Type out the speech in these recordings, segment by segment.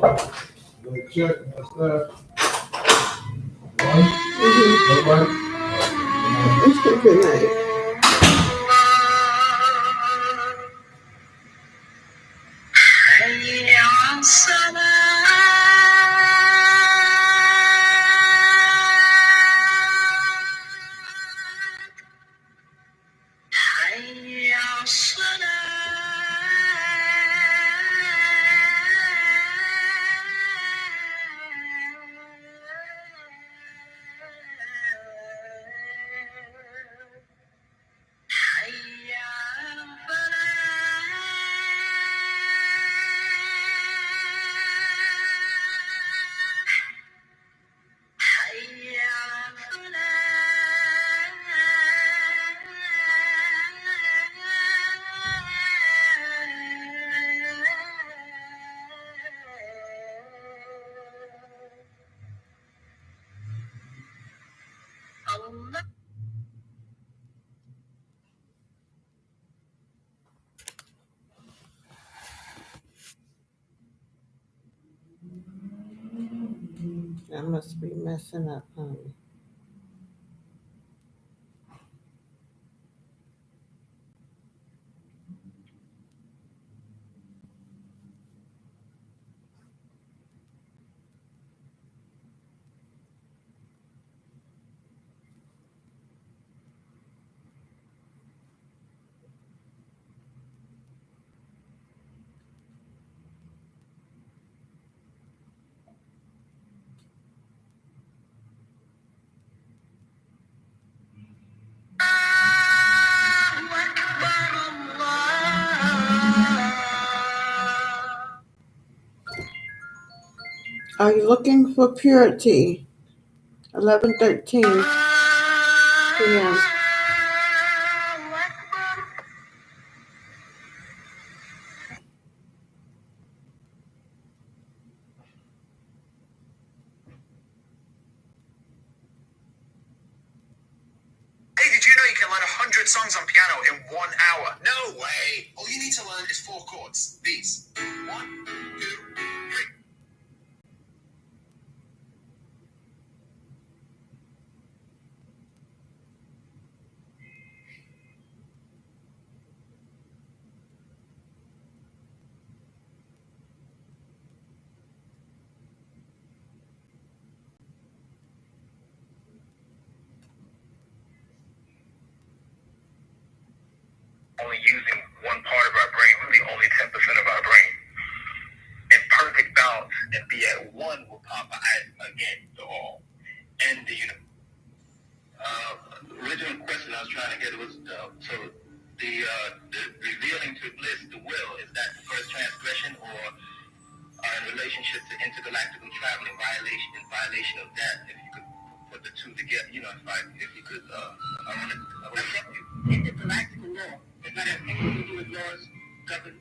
Check. What's that? Nobody? Good night. I must be messing up, honey. Are you looking for purity? 11:13 p.m. Hey, did you know you can learn 100 songs on piano in 1 hour? No way! All you need to learn is 4 chords. These. 1, 2, 3. Only using one part of our brain, really only 10% of our brain. In perfect balance and be at one with Papa again, the all. And the universe. Original question I was trying to get was the revealing to bliss, the will, is that the first transgression or in relationship to intergalactical travel in violation of that? If you could put the two together, if you could, I want to intergalactical law. Does that have anything to do with laws govern?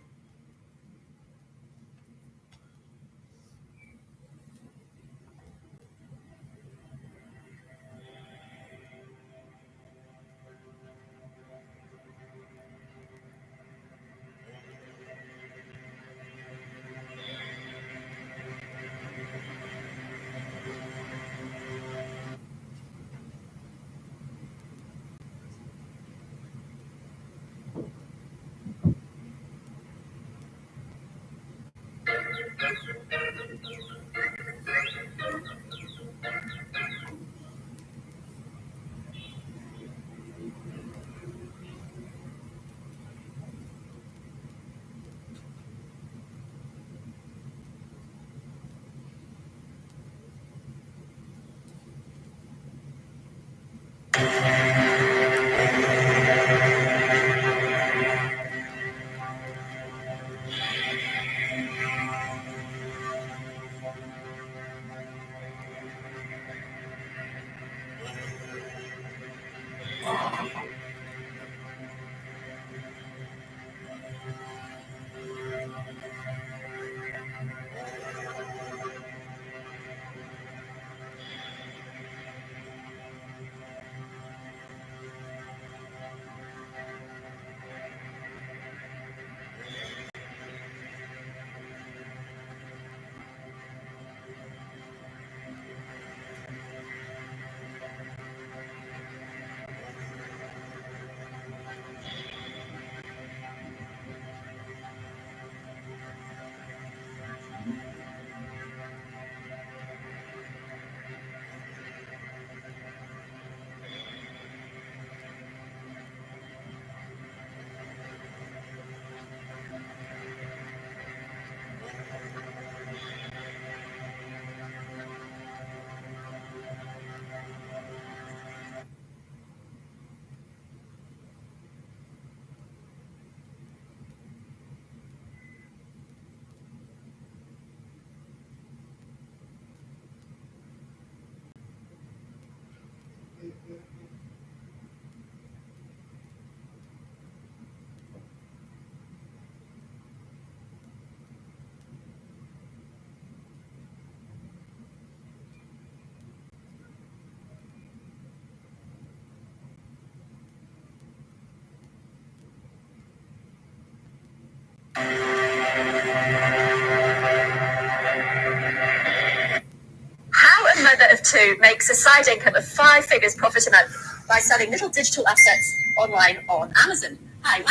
How a mother of two makes a side income of 5 figures profit a month by selling little digital assets online on Amazon. Hi.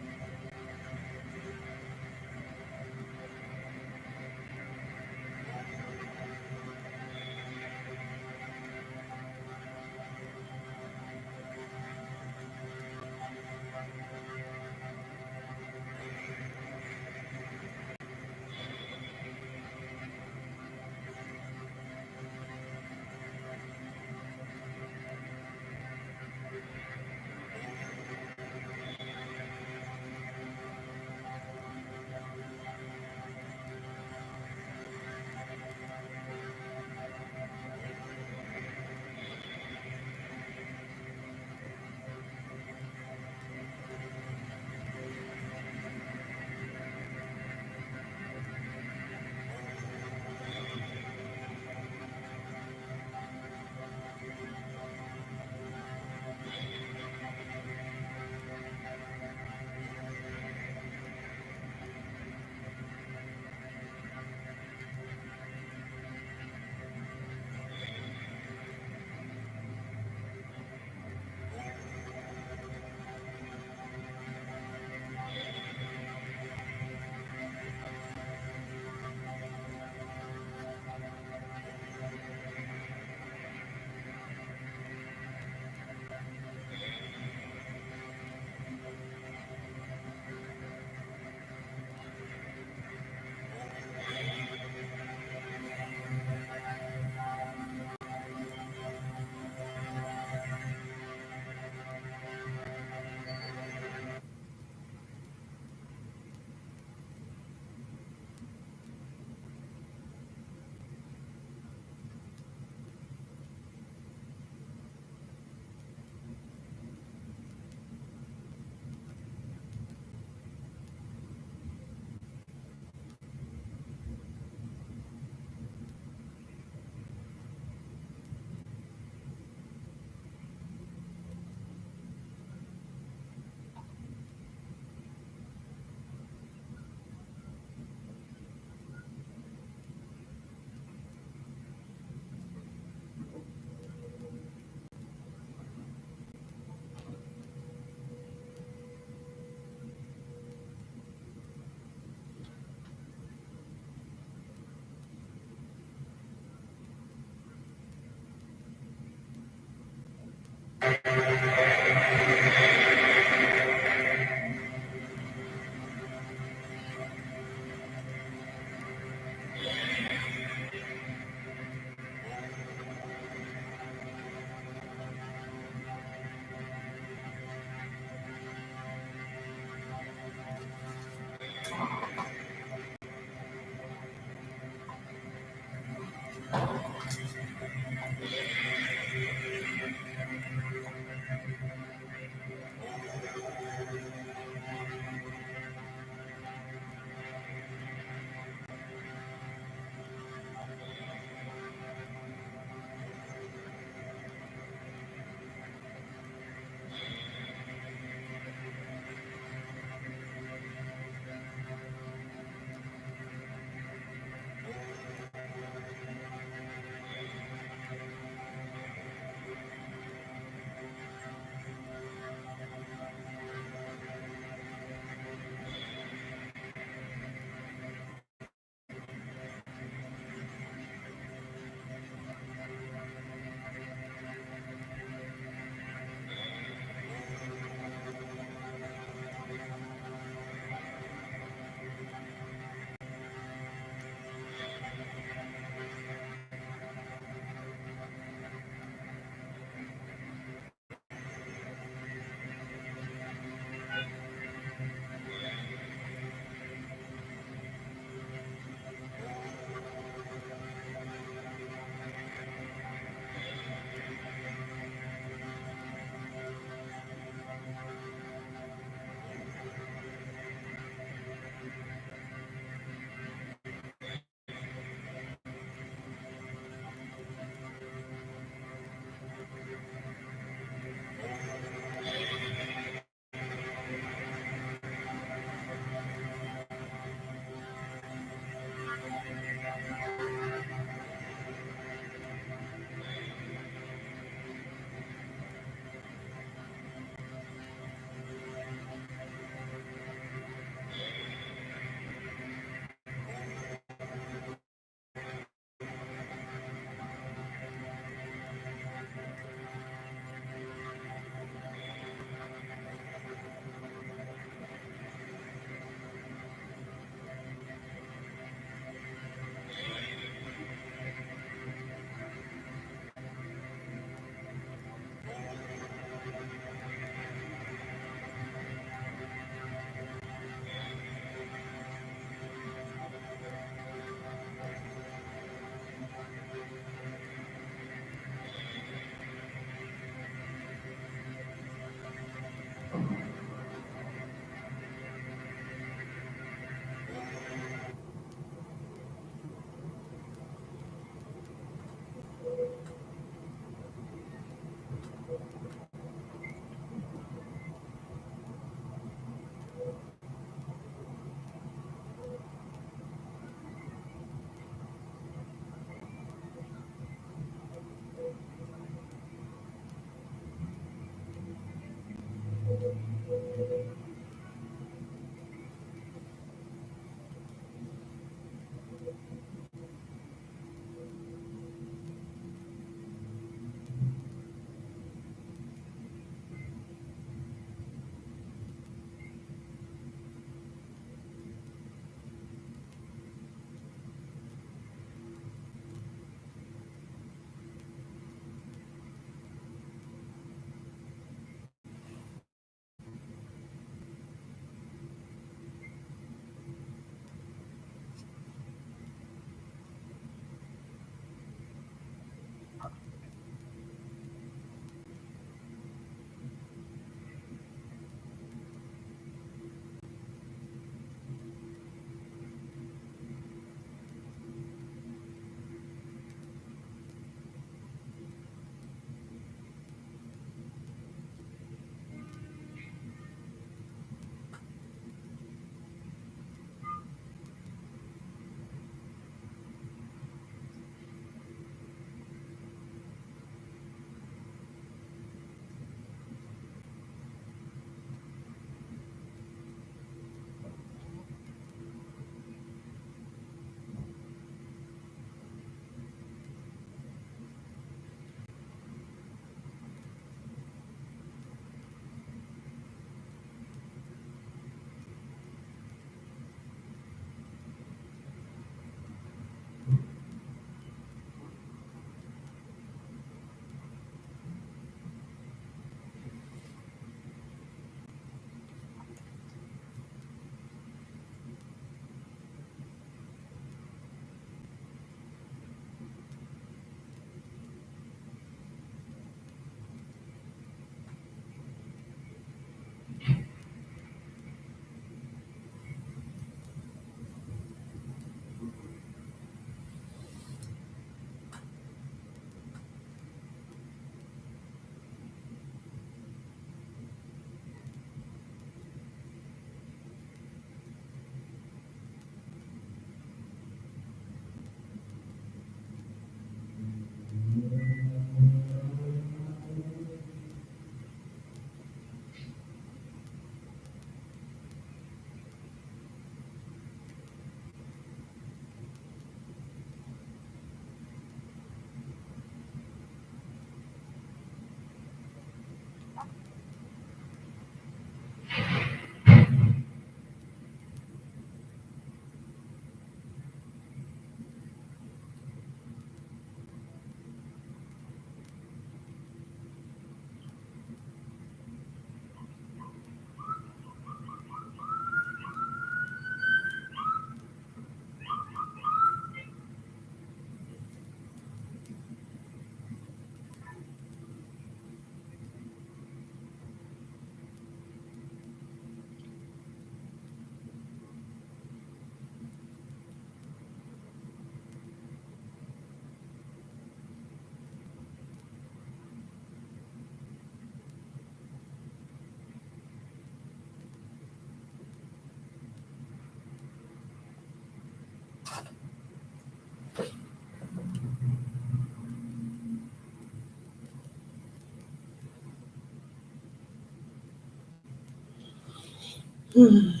Because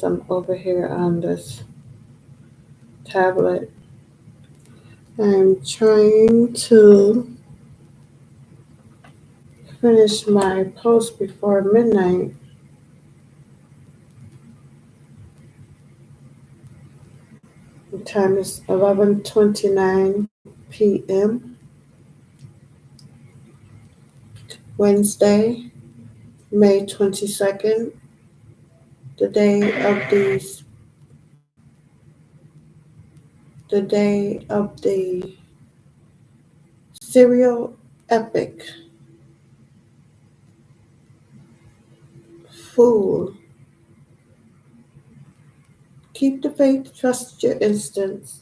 I'm over here on this tablet. I'm trying to finish my post before midnight. The time is 11:29 p.m. Wednesday, May 22nd, the day of the serial epic fool. Keep the faith, trust your instincts.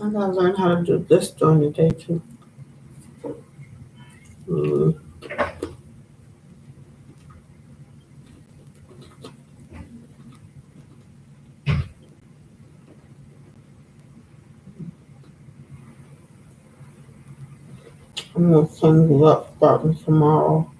I gotta learn how to do this during the day too. Mm. I'm gonna send you up starting tomorrow.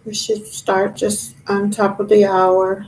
We should start just on top of the hour.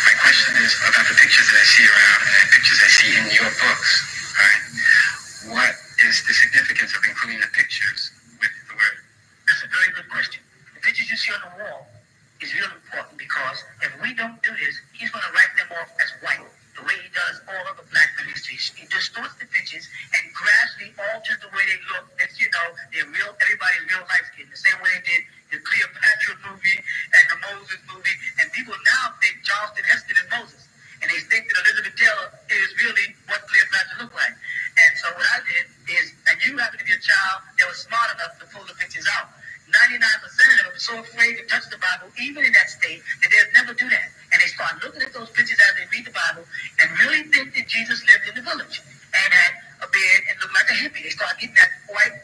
My question is about the pictures that I see around and pictures I see in your books. Right? What is the significance of including the pictures with the word? That's a very good question. The pictures you see on the wall is real important because if we don't do this, he's going to write them off as white, the way he does all of the black ministries. He distorts the pictures and gradually alters the way they look. As you know, they're real. Everybody's real light skinned. The same way they did the Cleopatra movie and the Moses movie. And people now think Charleston Heston is Moses. And they think that Elizabeth Taylor is really what Cleopatra looked like. And so what I did is, and you happen to be a child that was smart enough to pull the pictures out. 99% of them are so afraid to touch the Bible, even in that state, that they'll never do that. And they start looking at those pictures as they read the Bible and really think that Jesus lived in the village and had a beard and looked like a hippie. They start getting that white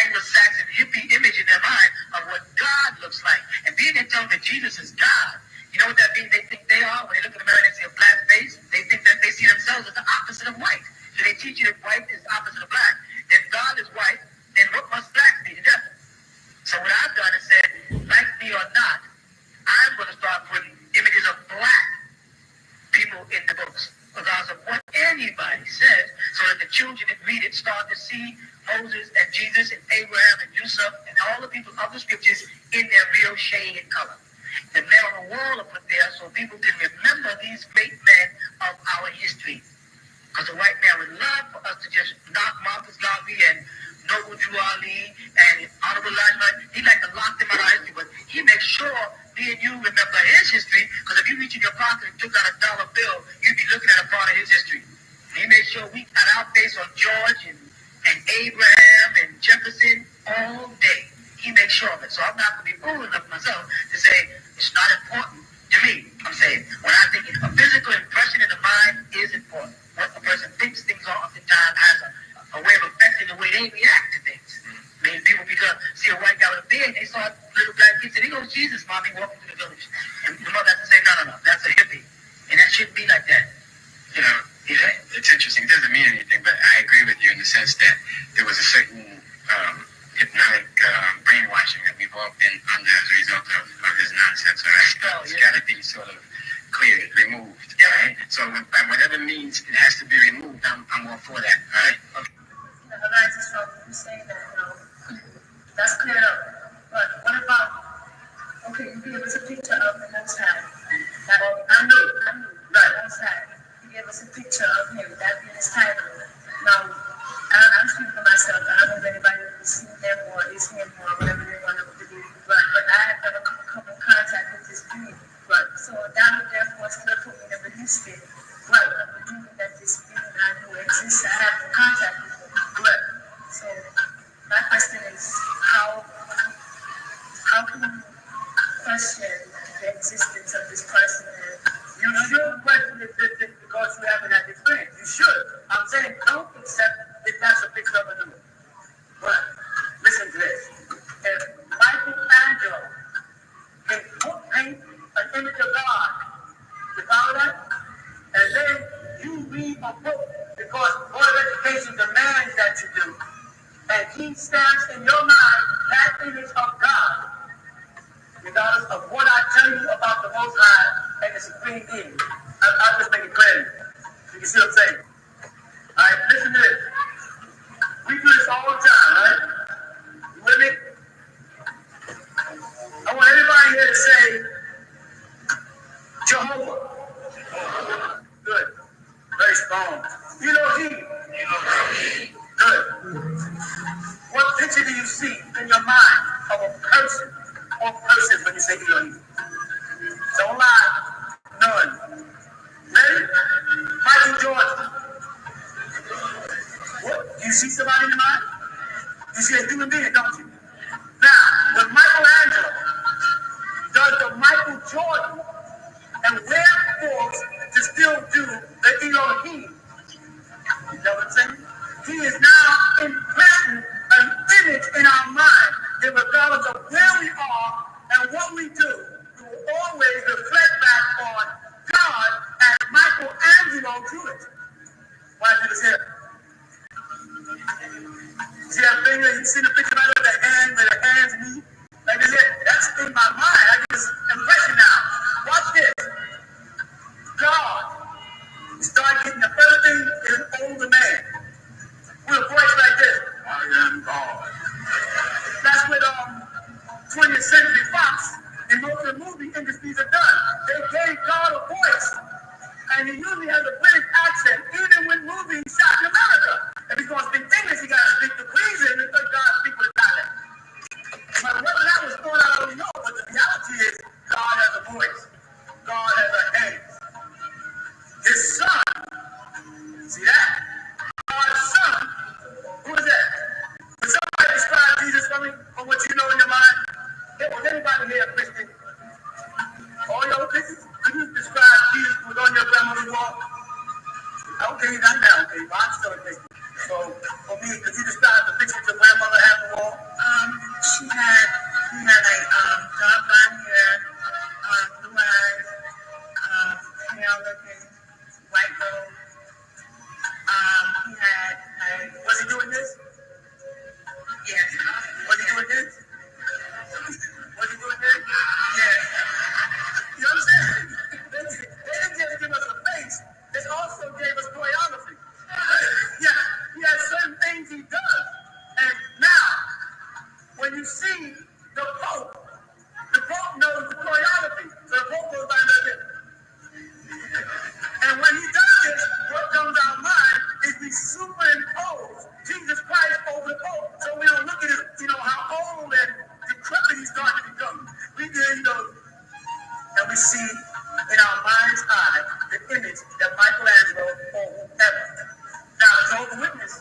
Anglo-Saxon hippie image in their mind of what God looks like. And being they tell them that Jesus is God, you know what that means? They think they are. When they look at America and see a black face, they think that they see themselves as the opposite of white. So they teach you that white is the opposite of black. If God is white, then what must black be? The devil. So what I've done is said, like me or not, I'm going to start putting images of black people in the books, regardless of what anybody says, so that the children that read it start to see Moses and Jesus and Abraham and Yusuf and all the people of the scriptures in their real shade and color. The men on the wall are put there so people can remember these great men of our history. Because the white man would love for us to just knock Marcus Garvey and Noble Drew Ali and Honorable Elijah. He'd like to lock them out of history, but he makes sure me and you remember his history, because if you reach in your pocket and took out a dollar bill, you'd be looking at a part of his history. He made sure we got our face on George and Abraham and Jefferson all day. He makes sure of it. So I'm not going to be fool enough myself to say it's not important to me. little black kids say, "There goes Jesus, mommy, walking through the village." And the mother has to say, "No, that's a hippie." And that shouldn't be like that. You know, it's interesting. It doesn't mean anything, but I agree with you in the sense that there was a certain hypnotic brainwashing that we've all been under as a result of this nonsense. So it's got to be sort of cleared, removed, right? So by whatever means it has to be removed, I'm all for that, right? Okay. Arises from you saying that, that's cleared up. But what about, okay, you gave us a picture of the Most High. That I knew, right, Most High. You gave us a picture of him, that being his title. Now, I'm speaking for myself. I don't know if anybody has seen him or is him or whatever they want to do. But I have never come in contact with this being. Right. So that would therefore still put me in a belief state. Right. Of believing that this being I know exists, I have no contact with him. Correct. So my question is, how can you question the existence of this person? You should question existence because you haven't had experience. You should. I'm saying don't accept if that's a picture of a new. But listen to this. If Michelangelo can paint an image of God, you follow that? And then you read a book because Board of Education demands that you do. And he stamps in your mind that image of God, regardless of what I tell you about the Most High and the Supreme Being. I'll just make it clear. You can see what I'm saying. All right, listen to this. We do this all the time, right? You with me? I want everybody here to say Jehovah. Good. Very strong. Elohim. Good. What picture do you see in your mind of a person or persons when you say Elohim? Don't lie. None. Ready? Michael Jordan. What? Do you see somebody in your mind? You see a human being, don't you? Now, with Michelangelo, does the Michael Jordan and wear forks to still do the Elohim? You know what I'm saying? He is now implanting an image in our mind that regardless of where we are and what we do, we will always reflect back on God as Michelangelo drew it. Why do this here? See that thing that you see the picture right of the hand where the hands meet? Like this here? That's in my mind. I get this impression now. Watch this. God. You start getting the first thing is an older man. With a voice like this. I am God. That's what 20th Century Fox and most of the movie industries have done. They gave God a voice. And he usually has a British accent, even when movies shot in America. If he's going to speak English, he got to speak the Queensland and let God speak with a dialect. But whether that was thought out, I don't know. But the reality is, God has a voice. God has a hand. His son, see that? God's son, who is that? Can somebody describe Jesus for me, from what you know in your mind? Was anybody here a Christian? All your Christians? Can you describe Jesus who was on your grandmother's wall? Okay, not now. Okay, but I'm still a Christian. So, for me, could you describe the picture your grandmother had on the wall? She had like dark brown hair, blue eyes, pale looking, white robe. He had like, was he doing this? Yes. Was he doing this? Was he doing this? Yes. You know what I'm saying? They didn't just give us a face, they also gave us choreography. Yeah, he has certain things he does. And now, when you see the Pope knows the choreography. So the Pope goes like this. And when he does this, what comes to our mind is we superimpose Jesus Christ over the Pope. So we don't look at it, how old and decrepit he's starting to become. We get, and we see in our mind's eye the image that Michelangelo or whoever. Now, the Jehovah's Witness,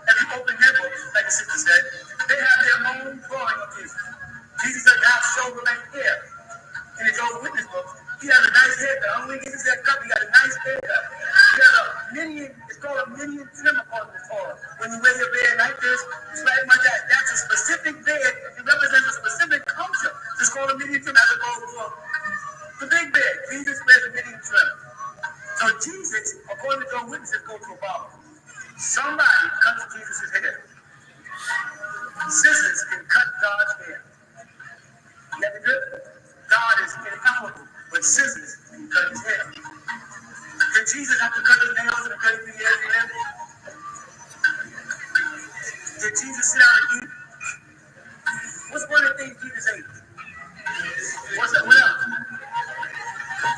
if you open their books, like the sister said, they have their own drawing of Jesus. Jesus does not have shoulder length hair. In the Jehovah's Witness book, he has a nice haircut. I don't think it's that cut, he got a nice haircut. He has a minion, it's called a minion trim upon the Torah. When you wear your beard like this, it's like my dad. That's a specific beard. It represents a specific culture. called a medium term as opposed to the big bed. Jesus wears a medium term. So Jesus, according to Jehovah's Witnesses, goes to a barber. Somebody cuts Jesus' hair. Scissors can cut God's hair. You have to do it? God is infallible, but scissors can cut his hair. Did Jesus have to cut his nails and 33 years he lived? Did Jesus sit down and eat? What's one of the things Jesus ate? What's that? What else?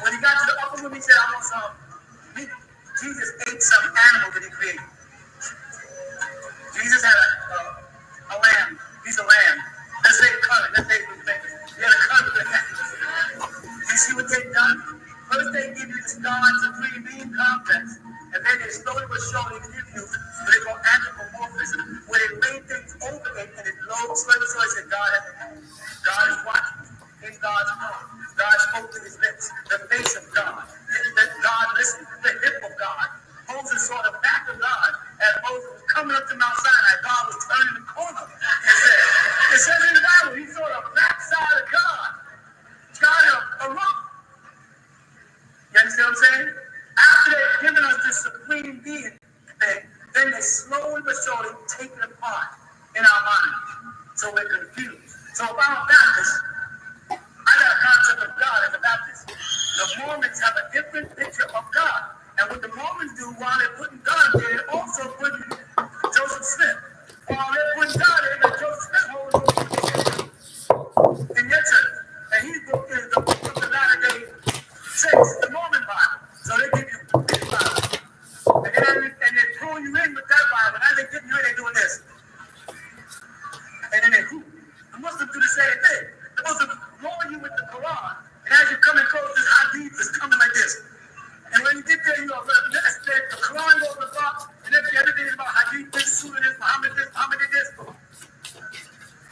When he got to the upper room, he said, I want some meat. Jesus ate some animal that he created. Jesus had a lamb. He's a lamb. Let's say color. Let's say he had a color. You see what they've done? First they give you the gods of 3D complex. And then they slowly but surely give you what they call anthropomorphism, where they made things over it and it blows slowly but surely said God is watching in God's heart. God spoke to his lips, the face of God. God listened, the hip of God. Moses saw the back of God as Moses was coming up to Mount Sinai. God was turning the corner. It says in the Bible, he saw the back side of God. God had a rock. You understand what I'm saying? After they've given us this supreme being thing, then they slowly but surely take it apart in our minds. So we're confused. So if I'm a Baptist, I got a concept of God as a Baptist. The Mormons have a different picture of God. And what the Mormons do while they're putting God there, they're also putting Joseph Smith. While they're putting God there, that Joseph Smith holds in your church. And his book is the book of the Latter-day Saints, the Mormon Bible. So they give you this Bible. And they pull you in with that Bible. Now they give you in, they're doing this. And then they whoop. The Muslims do the same thing. The Muslims roll you with the Quran. And as you're coming close, this hadith is coming like this. And when you get there, you know, the Quran goes in the box, and everything is about hadith, this, Surah this, Muhammad did this.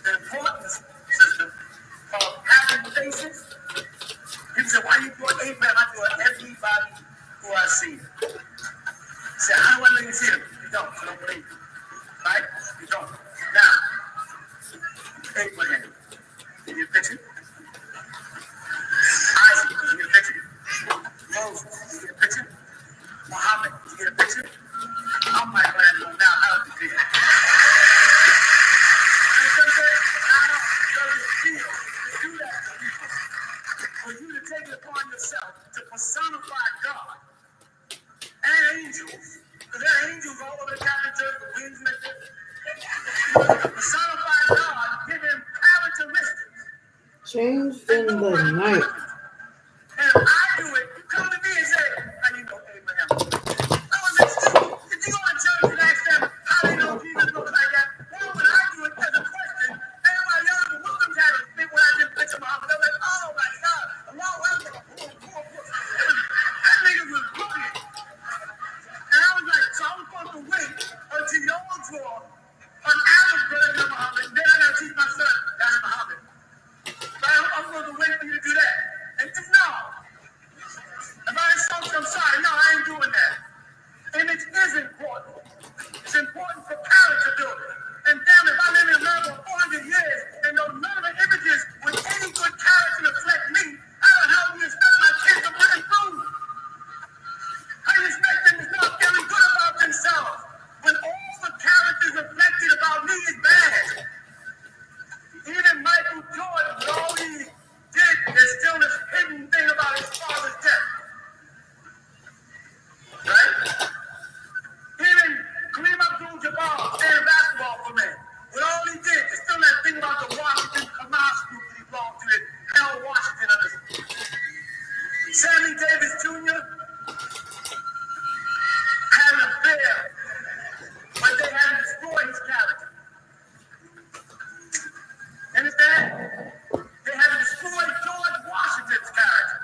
The importance system of having patience. People say, why you doing Abraham? I do it everybody who I see. Say, how do I know you see him? You don't. You don't believe him. Right? You don't. Now, Abraham. Did you picture? Isaac, did you get a picture? Moses, did you get a picture? Muhammad, did you get a picture? I'm like, now, how do you feel? How does it feel to do that to people? For you to take it upon yourself to personify God and angels, because there are angels all over the Catholic Church with wings like this. Personify God, give him characteristics. Changed in the night. And if I do it, you come to me and say, how do you know Abraham? I was like, if you go to church and ask them how they know Jesus looks like that, why would I do it as a question? Everybody else, the Muslims had a big when I did picture Muhammad. They're like, oh my God, Allah Akbar. That nigga was brilliant. And I was like, so I was supposed to wait until y'all draw an Arab version of Muhammad. Then I gotta teach my son, that's Muhammad. So I'm supposed to wait for you to do that. And no. If I insult you, I'm sorry. No, I ain't doing that. Image is important. It's important for character building. And damn, if I live in America for 400 years and know none of the images with any good character reflect me, how the hell do you expect my kids to put it through? How do you expect them to start feeling good about themselves when all the characters reflected about me is bad? Even Michael Jordan, all he did is still this hidden thing about his father's death. Right? Even Kareem Abdul-Jabbar playing basketball for me. What all he did is still that thing about the Washington Hamas group that he belonged to, that held Washington under. Sammy Davis Jr. had an affair, but they had to destroy his character. Understand? They had to destroy George Washington's character.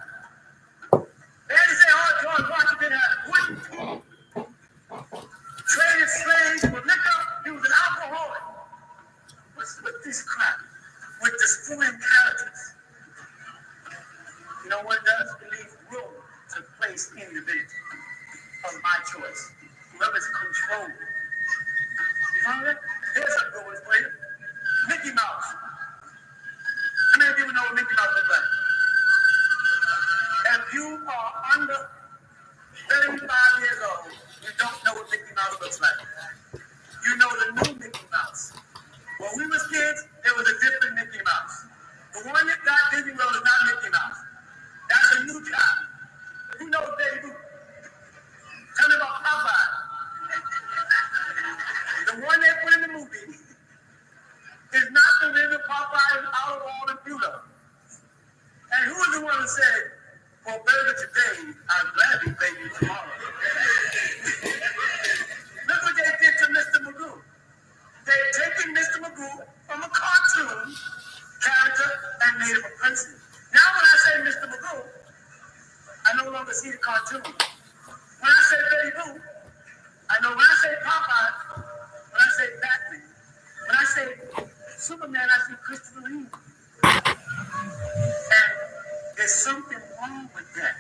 They had to say, oh, George Washington had wooden teeth, traded slaves for liquor, he was an alcoholic. What's with this crap? With destroying characters. You know what it does? It leaves room to place individuals of my choice. Whoever's controlling. You follow that? Here's a good one for you. Mickey Mouse. How many people know what Mickey are under 35 years old, you don't know what Mickey Mouse looks like. You know the new Mickey Mouse. When we was kids, there was a different Mickey Mouse. The one that got Disney World is not Mickey Mouse. That's a new child. Who knows Baby Boo? Tell me about Popeye. The one they put in the movie is not the real Popeye is out of all the Pluto. And who was the one who said, for baby today, I'm glad we baby tomorrow. Look what they did to Mr. Magoo. They've taken Mr. Magoo from a cartoon character and made him a person. Now when I say Mr. Magoo, I no longer see the cartoon. When I say Betty Boo, I know when I say Popeye, when I say Batman, when I say Superman, I see Christopher Reeve. And there's something wrong with that.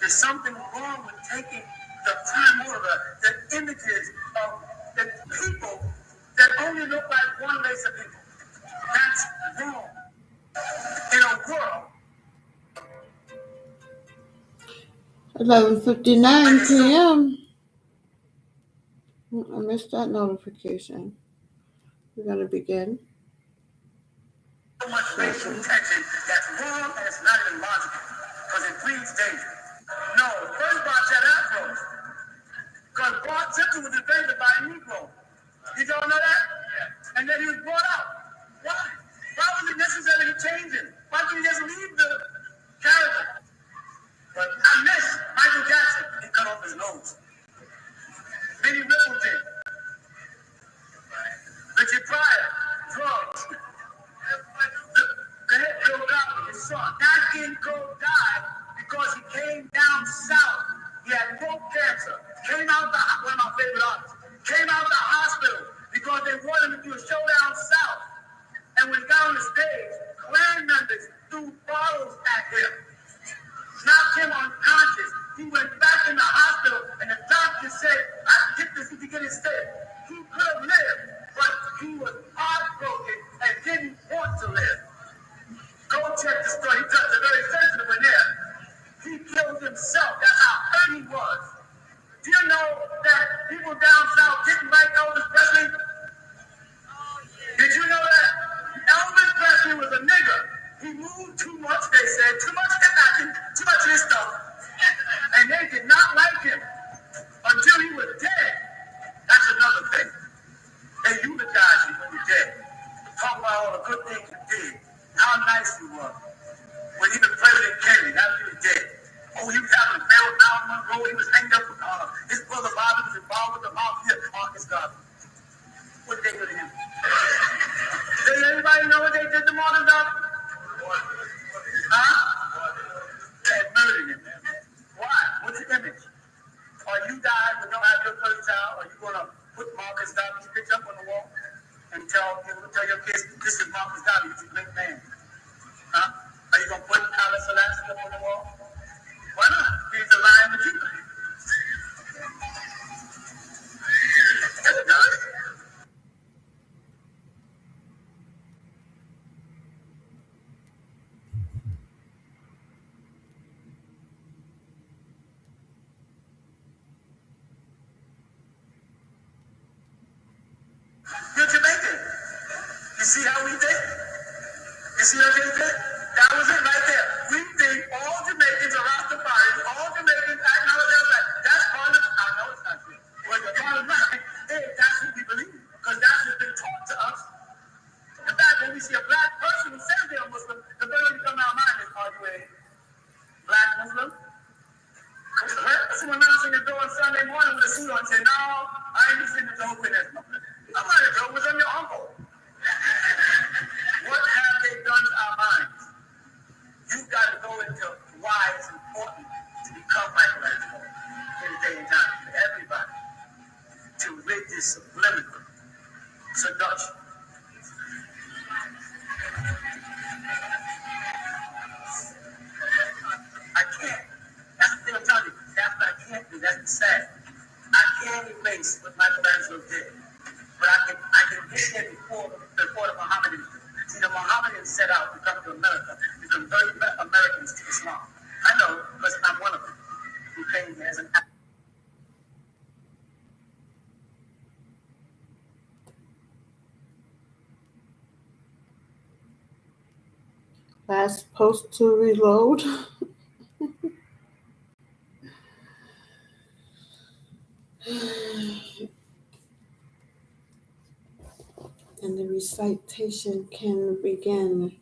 There's something wrong with taking the time over the images of the people that only look like one race of people. That's wrong. In a world 11:59 p.m. I missed that notification. We're going to begin. so much racial tension that's wrong and it's not even logical because it breeds danger. No, first Bart had afros because Bart Simpson was invaded by a Negro. Did y'all know that? Yeah. And then he was brought out. Why? Why was it necessary to change him? Why couldn't he just leave the character? But I miss Michael Jackson. He cut off his nose. Minnie Rippleton. Richard Pryor. Drugs. Bill Cosby, his son. Nat King Cole died because he came down south. He had throat cancer. Came out one of my favorite artists. Came out the hospital because they wanted him to do a show down south. And when he got on the stage, Klan members threw bottles at him. Knocked him unconscious. He went back in the hospital, and the doctor said, I get this if you get it stay. He could have lived, but he was heartbroken and didn't want to live. Go check the story. He touched a very sensitive one there. He killed himself. That's how hurt he was. Do you know that people down south didn't like Elvis Presley? Did you know that? Elvis Presley was a nigger. He moved too much, they said. Too much acting, too much of this stuff. And they did not like him until he was dead. That's another thing. They eulogize you when you're dead. Talk about all the good things you did. How nice you were. When even President Kennedy, after he was dead. Oh, he was having a failed Mount Monroe. He was hanged up with his brother Bobby was involved with the mafia. Marcus Garvey. What did they do to him? Does anybody know what they did to Marcus Garvey? Huh? They murdered him. Why? What's the image? Or you died but don't have your first child, or you gonna put Marcus Garvey's picture up on the wall and tell your kids this is Marcus Garvey, he's a great man? Huh? Are you gonna put Haile Selassie up on the wall? Why not? He's a lion with you. You're Jamaican. You see how we did? You see what they did? That was it right there. We think all Jamaicans are Rastafarians, all Jamaicans act how they're like. That's part of, I know it's not true. But the bottom line is that's what we believe. Because that's what's been taught to us. In fact, when we see a black person who says they're a Muslim, the first thing that comes to our mind is, are you a black Muslim? Someone announcing the door on Sunday morning with a suit on saying, no, I ain't just in the door with this. I'm not a joke, I'm your uncle. What have they done to our minds? last post to reload. And the recitation can begin.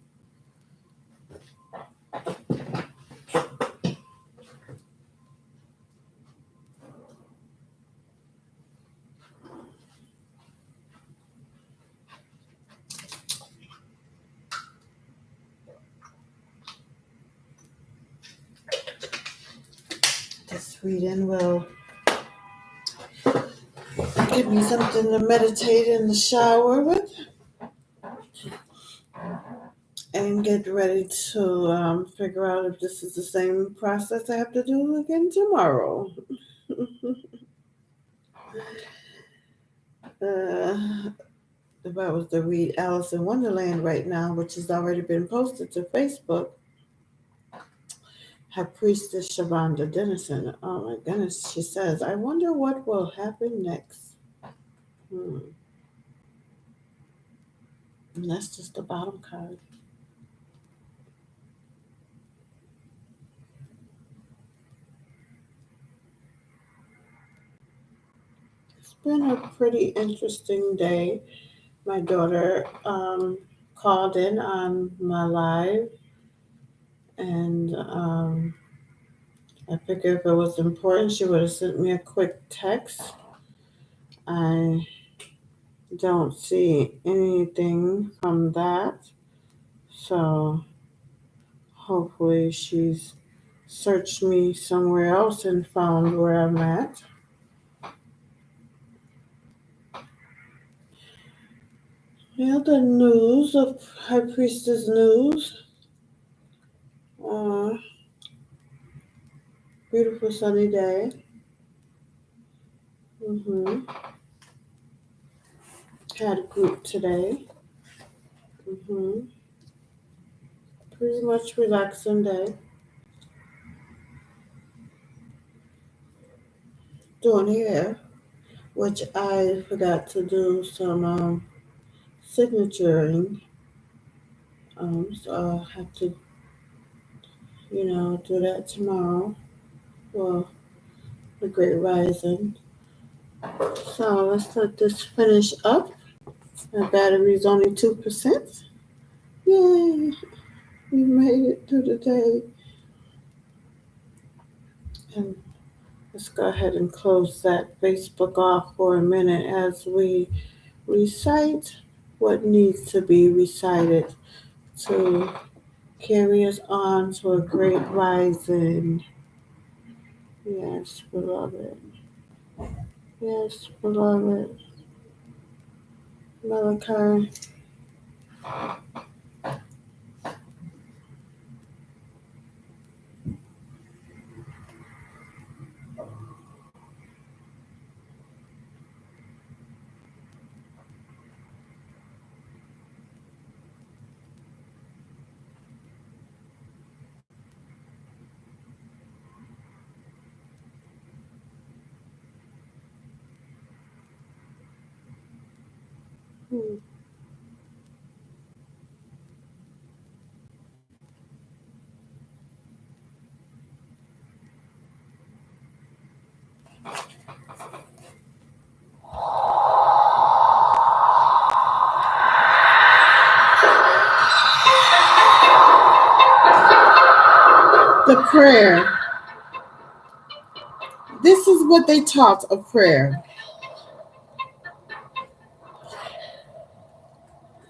This reading will give me something to meditate in the shower with and get ready to figure out if this is the same process I have to do again tomorrow. If I was to read Alice in Wonderland right now, which has already been posted to Facebook, High Priestess Shavonda Dennison. Oh my goodness, she says, I wonder what will happen next. And that's just the bottom card. It's been a pretty interesting day. My daughter called in on my live, and I figured if it was important, she would have sent me a quick text. I don't see anything from that, so hopefully she's searched me somewhere else and found where I'm at. Yeah, the news of High Priestess news. Beautiful sunny day. Had a group today. Pretty much relaxing day. Doing hair, which I forgot to do some signaturing. So I'll have to, do that tomorrow. Well, the Great Rising. So let's let this finish up. My battery's only 2%. Yay! We made it through the day. And let's go ahead and close that Facebook off for a minute as we recite what needs to be recited to carry us on to a great rising. Yes, beloved. Yes, beloved. Malachi. The prayer. This is what they taught of prayer.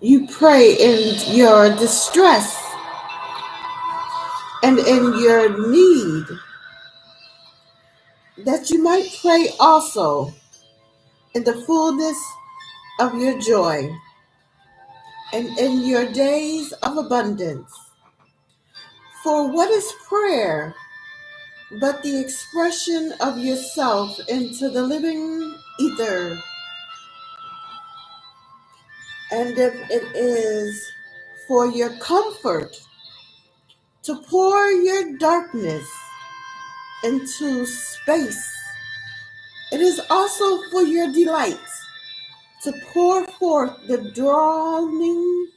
You pray in your distress and in your need, that you might pray also in the fullness of your joy and in your days of abundance. For what is prayer but the expression of yourself into the living ether? And if it is for your comfort to pour your darkness into space, it is also for your delight to pour forth the drawing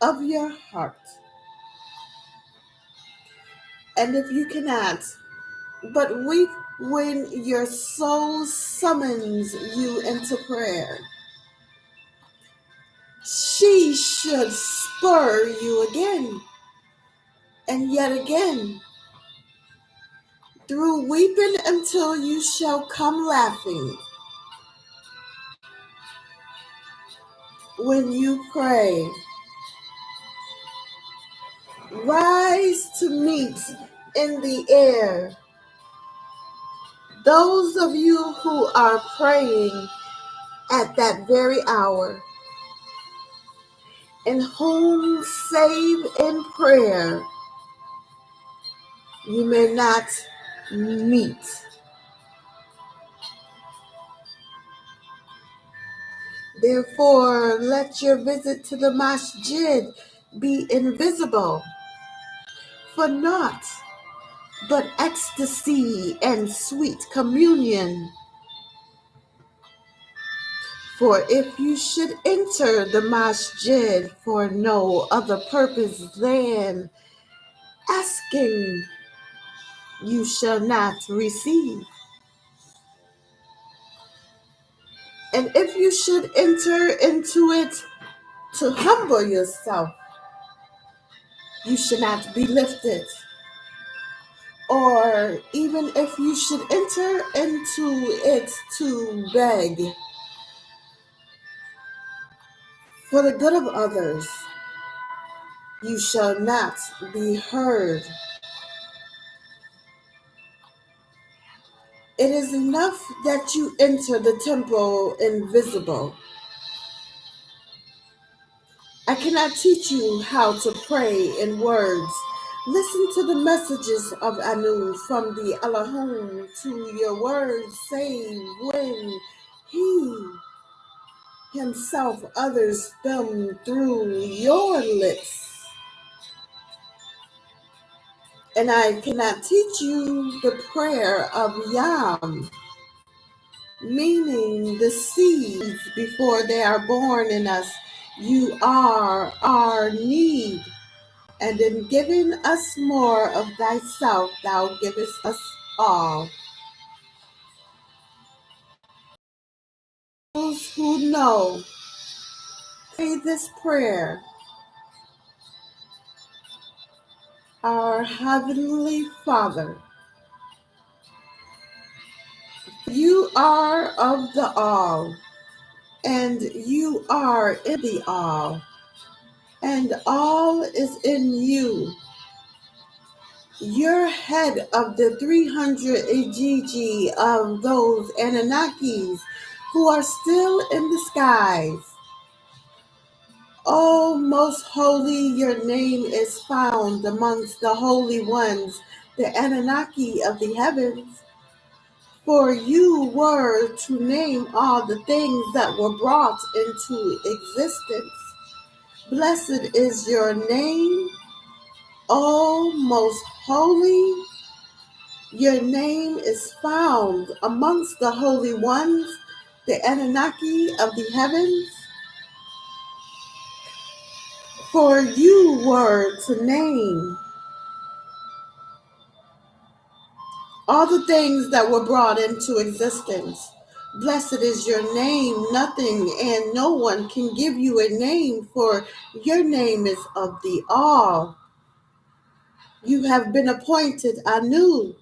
of your heart. And if you cannot, but weep when your soul summons you into prayer. She should spur you again and yet again, through weeping until you shall come laughing. When you pray, rise to meet in the air those of you who are praying at that very hour, and whom save in prayer you may not meet. Therefore, let your visit to the masjid be invisible, for naught but ecstasy and sweet communion. For if you should enter the masjid for no other purpose than asking, you shall not receive. And if you should enter into it to humble yourself, you should not be lifted. Or even if you should enter into it to beg for the good of others, you shall not be heard. It is enough that you enter the temple invisible. I cannot teach you how to pray in words. Listen to the messages of Anu from the Allahum to your words, save when he himself utters them through your lips. And I cannot teach you the prayer of Yam, meaning the seeds before they are born in us. You are our need, and in giving us more of thyself, thou givest us all. Those who know, pray this prayer. Our Heavenly Father, you are of the all, and you are in the all, and all is in you. You're head of the 300 Igigi of those Anunnakis who are still in the skies. Oh, most holy, your name is found amongst the holy ones, the Anunnaki of the heavens. For you were to name all the things that were brought into existence. Blessed is your name, O most holy. Your name is found amongst the holy ones, the Anunnaki of the heavens. For you were to name all the things that were brought into existence. Blessed is your name. Nothing and no one can give you a name, for your name is of the all. You have been appointed Anu.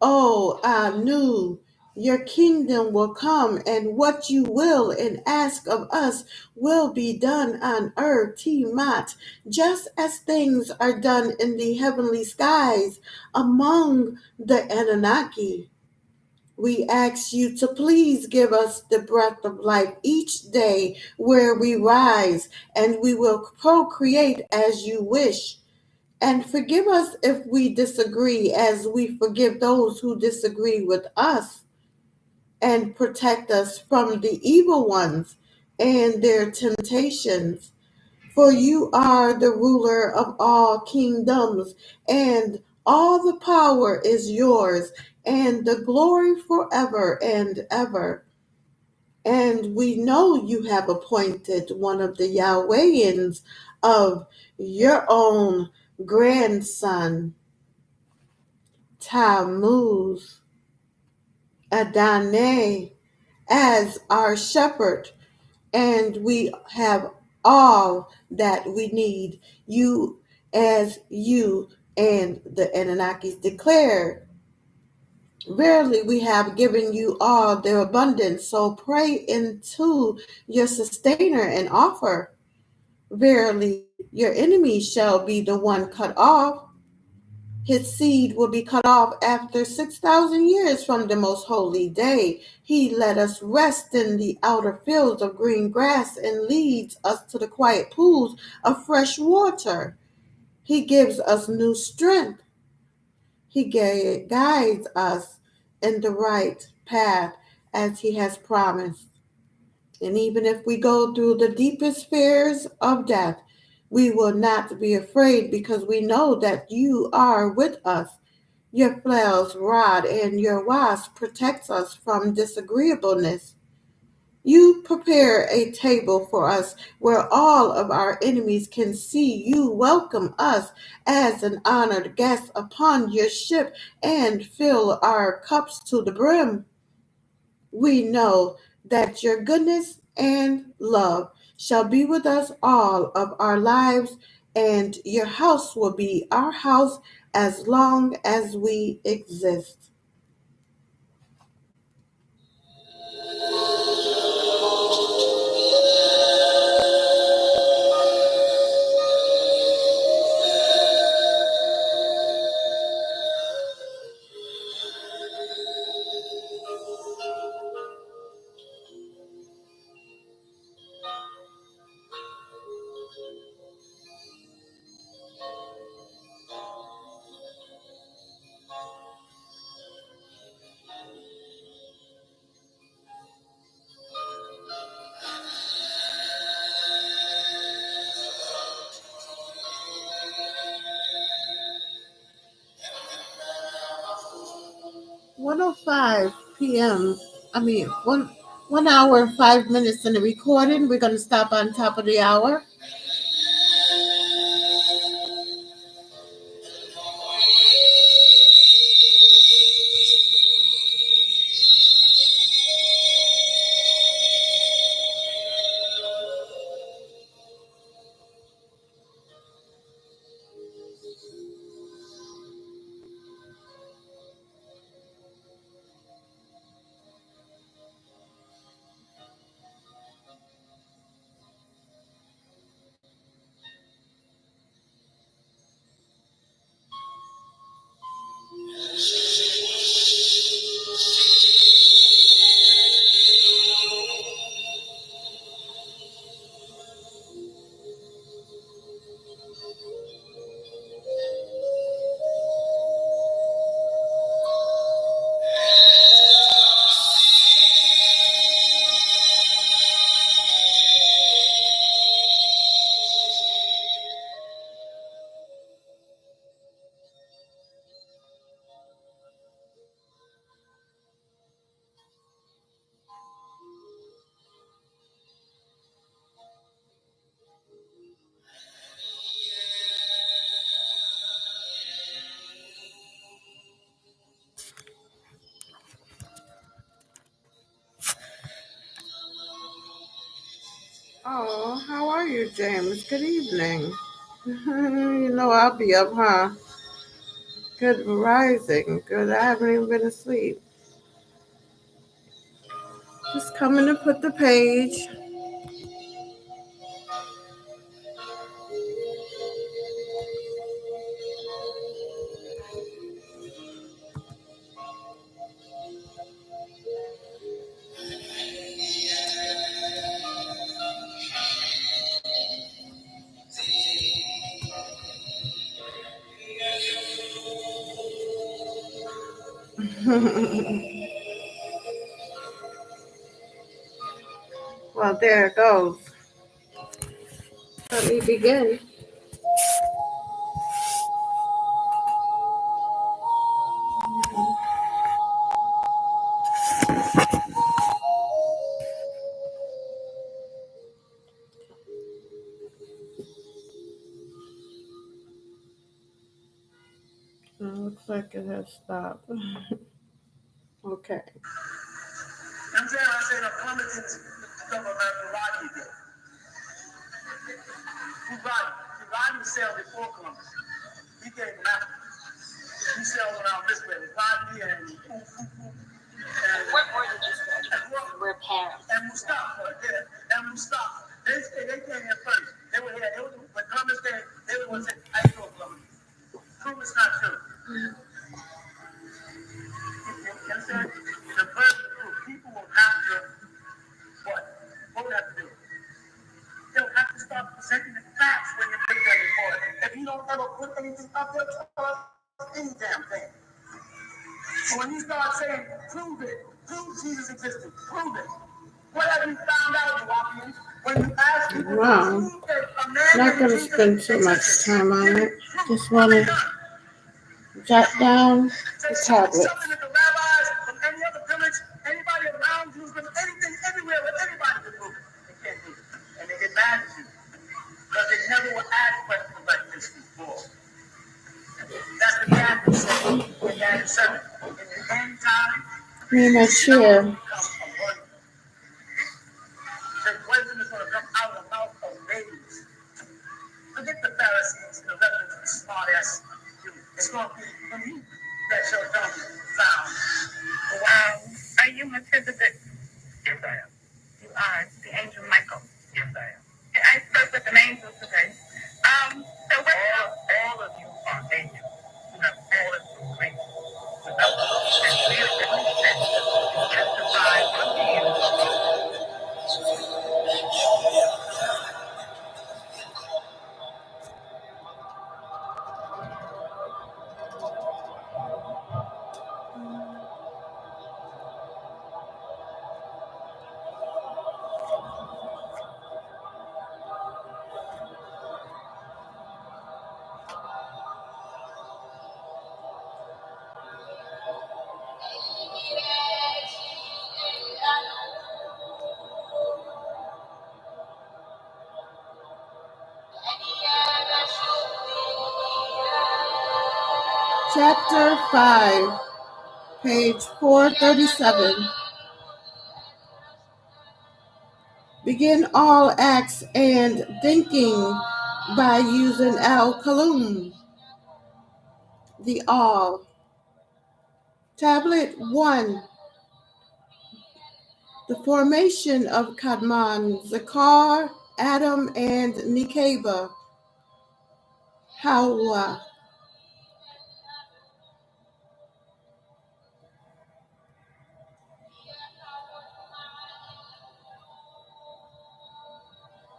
Oh, Anu, your kingdom will come, and what you will and ask of us will be done on earth, Tiamat, just as things are done in the heavenly skies among the Anunnaki. We ask you to please give us the breath of life each day where we rise, and we will procreate as you wish. And forgive us if we disagree, as we forgive those who disagree with us. And protect us from the evil ones and their temptations. For you are the ruler of all kingdoms, and all the power is yours, and the glory forever and ever. And we know you have appointed one of the Yahwehians of your own grandson Tammuz Adonai as our shepherd, and we have all that we need. You and the Anunnakis declared, verily we have given you all their abundance. So pray into your sustainer and offer. Verily your enemy shall be the one cut off. His seed will be cut off after 6,000 years from the most holy day. He let us rest in the outer fields of green grass and leads us to the quiet pools of fresh water. He gives us new strength. He guides us in the right path as he has promised. And even if we go through the deepest fears of death, we will not be afraid because we know that you are with us. Your flail's rod and your wasp protects us from disagreeableness. You prepare a table for us where all of our enemies can see. You welcome us as an honored guest upon your ship and fill our cups to the brim. We know that your goodness and love shall be with us all of our lives, and your house will be our house as long as we exist. One o five p.m. I mean, one hour and 5 minutes in the recording. We're going to stop on top of the hour. Oh, how are you, James? Good evening. You know I'll be up, huh? Good rising. Good. I haven't even been asleep. Just coming to put the page. Well, there it goes. Let me begin. Looks like it has stopped. Okay. I'm saying, I said, a plummet didn't discover American Rodney did. Who's Rodney? Rodney sailed before Columbus. He came from Africa. He sailed around this way with Rodney and What were you just mentioned? We're parents. and Mustafa. Yeah, and Mustafa. They came here first. They were here. When Columbus came, they were going to say, I know Columbus. True, it's not true. You understand? The burden of proof. People will have to, what? What would have to do? They'll have to start presenting the facts when you put them before it. If you don't ever put anything up there, tell us any damn thing. So when you start saying, prove it, prove Jesus existed, prove it. What have you found out, Milwaukeeans? When you ask people Wow. to prove that a man Not going to Jesus spend too much existed, time on it. prove Just want to jot down the tablets. something that the rabbis from any other village, anybody around you, from anything, everywhere, with anybody can prove it. They can't prove it. And they get mad at you. Because they never will ask questions like this before. That's the Daniel said in Daniel 7. In the end time, Me and my chair. become a word. The wisdom is going to come out of the mouth of babes. Forget the Pharisees and the reverends and smart ass. It's going to be from you that shall come found. Are you Melchizedek? Yes, I am. You are the angel Michael? Yes, I am. I spoke with an angel today. So what all of you are angels who have fallen from grace without and really sent to testify what he is. Chapter 5, page 437. Begin all acts and thinking by using al-Kalum, the all. Tablet 1. The formation of Kadmon, Zakar, Adam, and Nikeba, Hawa.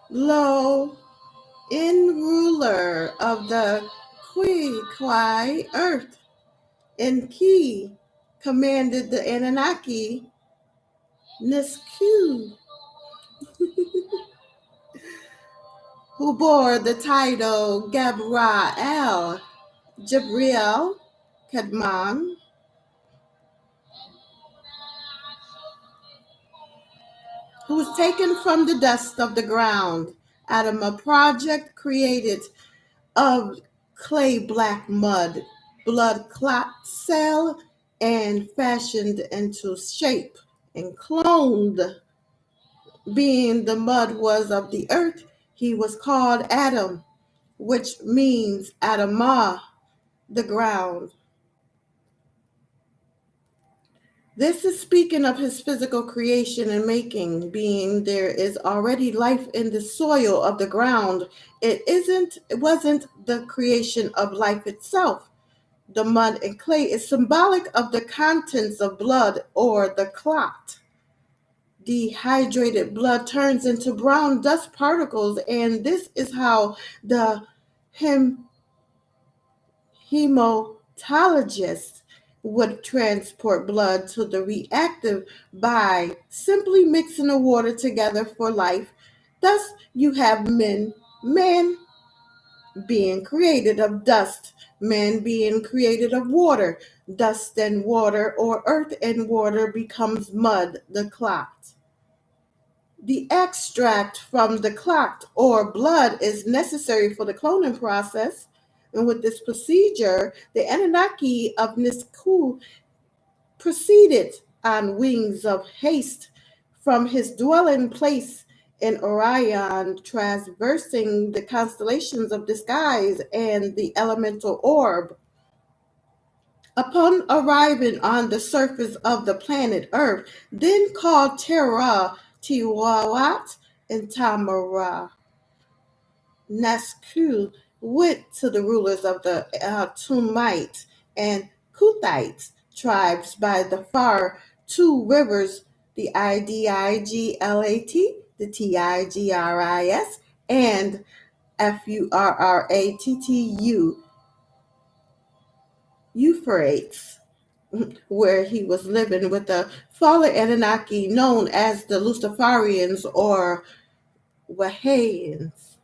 Lo, in ruler of the Kwai earth, and Ki commanded the Anunnaki, Nisku, who bore the title Gabriel, Kadmon, who was taken from the dust of the ground out of a project created of clay black mud, blood clot cell, and fashioned into shape and cloned. Being the mud was of the earth, he was called Adam, which means Adamah, the ground. This is speaking of his physical creation and making, being there is already life in the soil of the ground. It wasn't the creation of life itself. The mud and clay is symbolic of the contents of blood or the clot. Dehydrated blood turns into brown dust particles, and this is how the hematologist would transport blood to the reactive by simply mixing the water together for life. Thus, you have man being created of dust, man being created of water. Dust and water, or earth and water, becomes mud, the clot. The extract from the clot or blood is necessary for the cloning process. And with this procedure, the Anunnaki of Nisku proceeded on wings of haste from his dwelling place in Orion, traversing the constellations of the skies and the elemental orb. Upon arriving on the surface of the planet Earth, then called Terra, Tiwawat, and Tamara, Nasku, went to the rulers of the Tumite and Kuthite tribes by the far two rivers, the Idiglat, the Tigris, and Furrattu, Euphrates, where he was living with the fallen Anunnaki known as the Luciferians or Wahayans,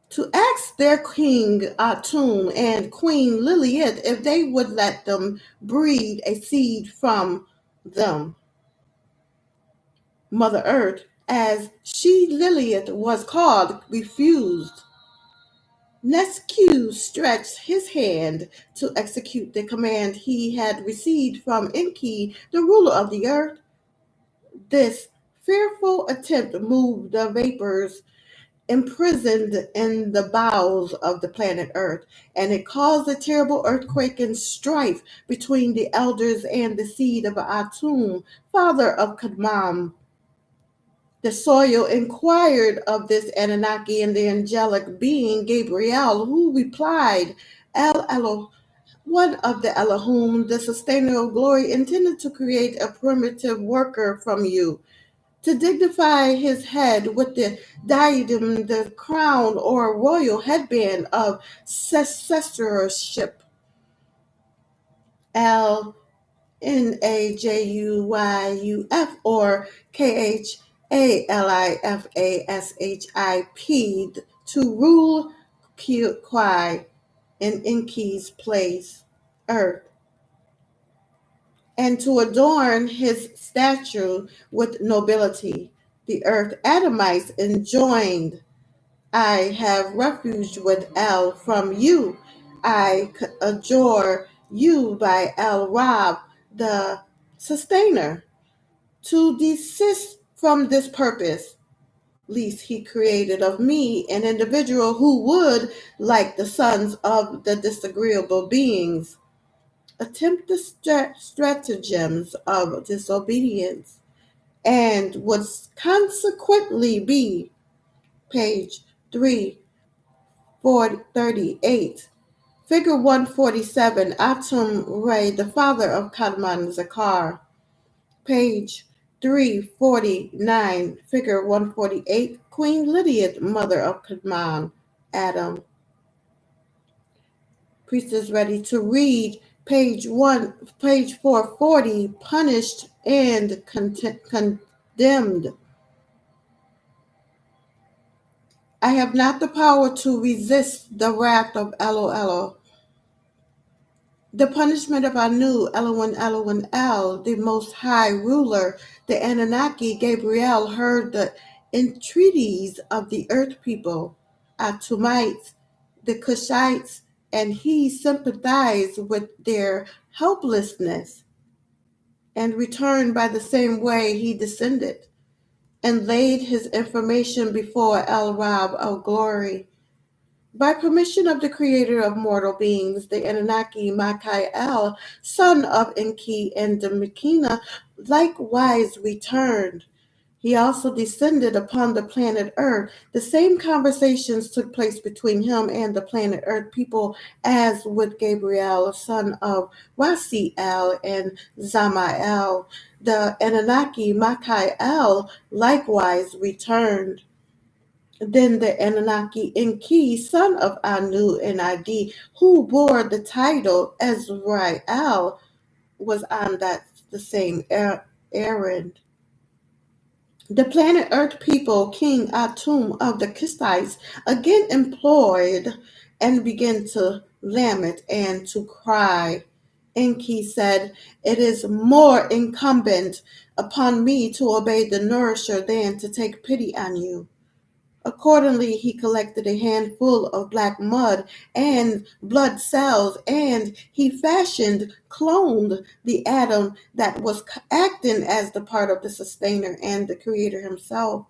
to ask their king Atum and queen Lilith if they would let them breed a seed from them. Mother Earth, as she Lilith was called, refused. Nescu stretched his hand to execute the command he had received from Enki, the ruler of the earth. This fearful attempt moved the vapors imprisoned in the bowels of the planet Earth, and it caused a terrible earthquake and strife between the elders and the seed of Atum, father of Kadmam. The soil inquired of this Anunnaki and the angelic being Gabriel, who replied, El Elo, one of the Elohim, the sustainer of glory, intended to create a primitive worker from you, to dignify his head with the diadem, the crown, or royal headband of successorship. LNAJUYUF or KHALIFASHIP, to rule Kwai in Enki's place, earth, and to adorn his statue with nobility. The earth Adamites enjoined, I have refuge with El from you. I adjure you by El Rab, the sustainer, to desist from this purpose, lest he created of me an individual who would, like the sons of the disagreeable beings, attempt the stratagems of disobedience, and would consequently be, page 338, figure 147, Atum Ray, the father of Kadman Zakar, page 349, figure 148, Queen Lydia, mother of Kadman, Adam. Priestess ready to read, page 440, punished and condemned. I have not the power to resist the wrath of Elo Elo. The punishment of Anu, Elohim El, the Most High Ruler, the Anunnaki, Gabriel, heard the entreaties of the earth people, Atumites, the Cushites, and he sympathized with their helplessness and returned by the same way he descended and laid his information before El Rab of Glory. By permission of the creator of mortal beings, the Anunnaki Michael, son of Enki and Demekina, likewise returned. He also descended upon the planet Earth. The same conversations took place between him and the planet Earth people as with Gabriel, son of Rasiel and Zamael. The Anunnaki Michael likewise returned. Then the Anunnaki Enki, son of Anu and Adi, who bore the title Ezrael, was on the same errand. The planet Earth people, King Atum of the Kistites, again employed and began to lament and to cry. Enki said, it is more incumbent upon me to obey the nourisher than to take pity on you. Accordingly, he collected a handful of black mud and blood cells, and he cloned the atom that was acting as the part of the sustainer and the creator himself.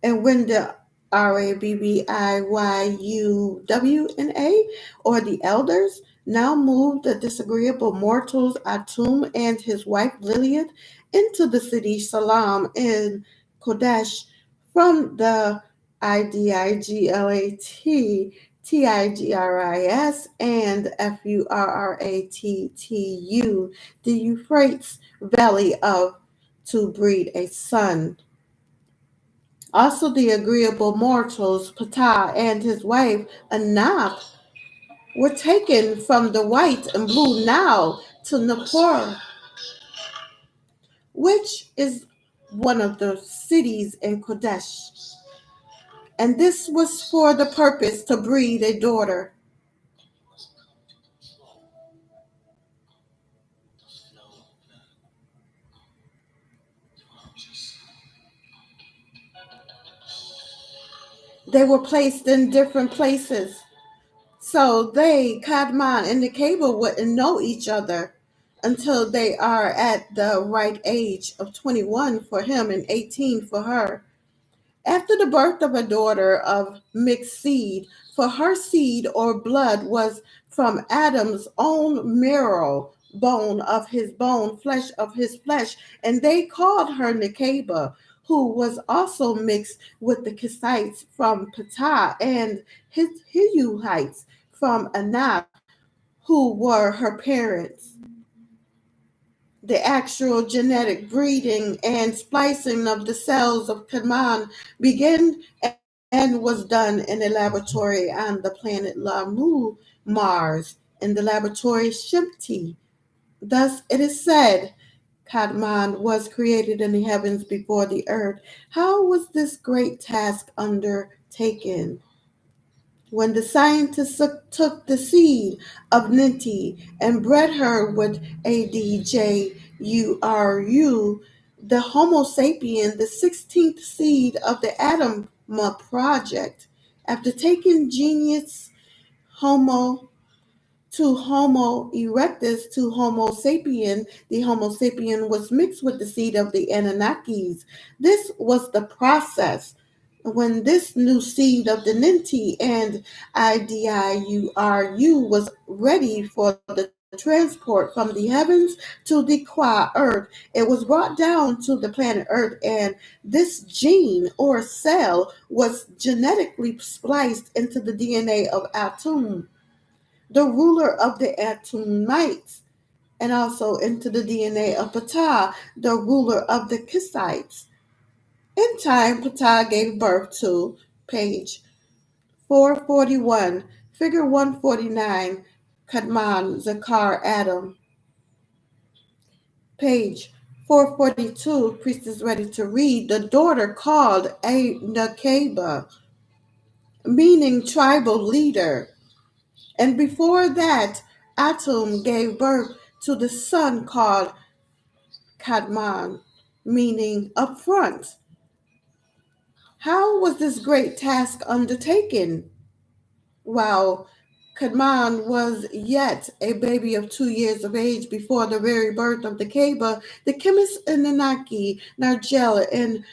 And when the Rabbiwna, or the elders, now moved the disagreeable mortals Atum and his wife Lilian into the city Salam in Kodesh from the Idiglat, Tigris, and Furrattu, the Euphrates Valley of, to breed a son. Also, the agreeable mortals, Ptah and his wife Anak, were taken from the white and blue Nile to Nippur, which is one of the cities in Kodesh. And this was for the purpose to breed a daughter. They were placed in different places. So they, Kadmon and Nekeba, wouldn't know each other until they are at the right age of 21 for him and 18 for her. After the birth of a daughter of mixed seed, for her seed or blood was from Adam's own marrow, bone of his bone, flesh of his flesh, and they called her Nekeba, who was also mixed with the Kisites from Ptah and his Hiyuhites from Anak, who were her parents. The actual genetic breeding and splicing of the cells of Kadmon began and was done in a laboratory on the planet Lamu, Mars, in the laboratory Shimti. Thus it is said, Kadmon was created in the heavens before the earth. How was this great task undertaken? When the scientists took the seed of Ninti and bred her with ADJURU, the Homo sapien, the 16th seed of the Atom Project, after taking genius Homo to Homo erectus to Homo sapien, the Homo sapien was mixed with the seed of the Anunnakis. This was the process. When this new seed of the Ninti and IDIURU was ready for the transport from the heavens to the Qua Earth, it was brought down to the planet Earth, and this gene or cell was genetically spliced into the DNA of Atum, the ruler of the Atumites, and also into the DNA of Ptah, the ruler of the Kisites. In time, Ptah gave birth to, page 441, figure 149, Kadmon, Zakar, Adam. Page 442, priest is ready to read, the daughter called a Nakeba, meaning tribal leader. And before that, Atum gave birth to the son called Kadmon, meaning upfront. How was this great task undertaken? While Kadmon was yet a baby of 2 years of age before the very birth of the Kaba, the chemists Anunnaki, Nargel, and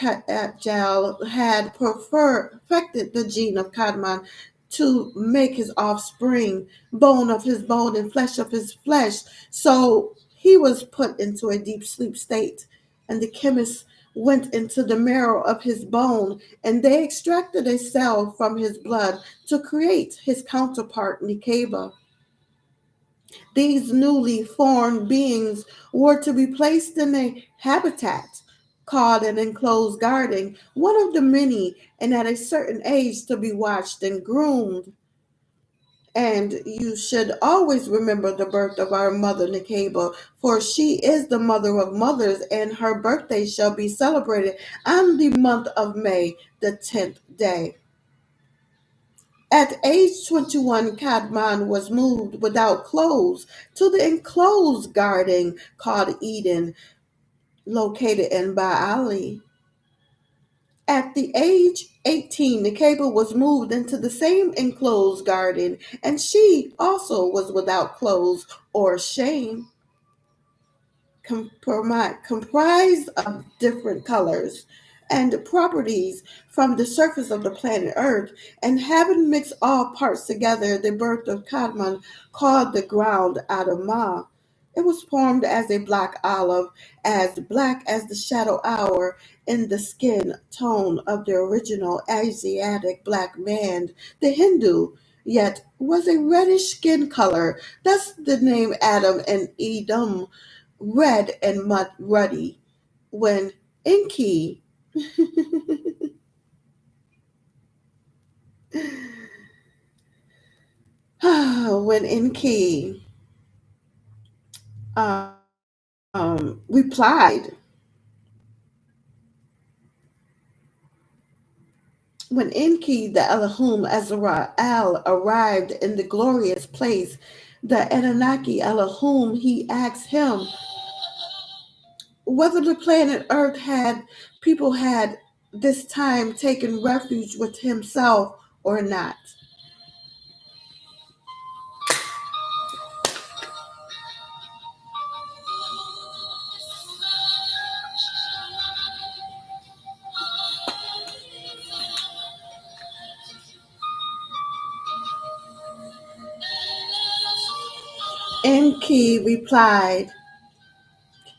Eshkatjal had perfected the gene of Kadmon to make his offspring bone of his bone and flesh of his flesh. So he was put into a deep sleep state, and the chemists went into the marrow of his bone, and they extracted a cell from his blood to create his counterpart, Nikeba. These newly formed beings were to be placed in a habitat called an enclosed garden, one of the many, and at a certain age to be watched and groomed. And you should always remember the birth of our mother Nekeba, for she is the mother of mothers, and her birthday shall be celebrated on the month of May, the 10th day. At age 21, Kadmon was moved without clothes to the enclosed garden called Eden, located in Baali. At the age 18, Nikeba was moved into the same enclosed garden, and she also was without clothes or shame, comprised of different colors and properties from the surface of the planet Earth, and having mixed all parts together, the birth of Kadmon called the ground Adamah. It was formed as a black olive, as black as the shadow hour in the skin tone of the original Asiatic black man, the Hindu, yet was a reddish skin color. Thus the name Adam and Edom, red and mud ruddy. When Enki when Enki replied, when Enki the Elohim Azrael arrived in the glorious place, the Anunnaki Elohim, he asked him whether the planet Earth had this time taken refuge with himself or not. Enki replied,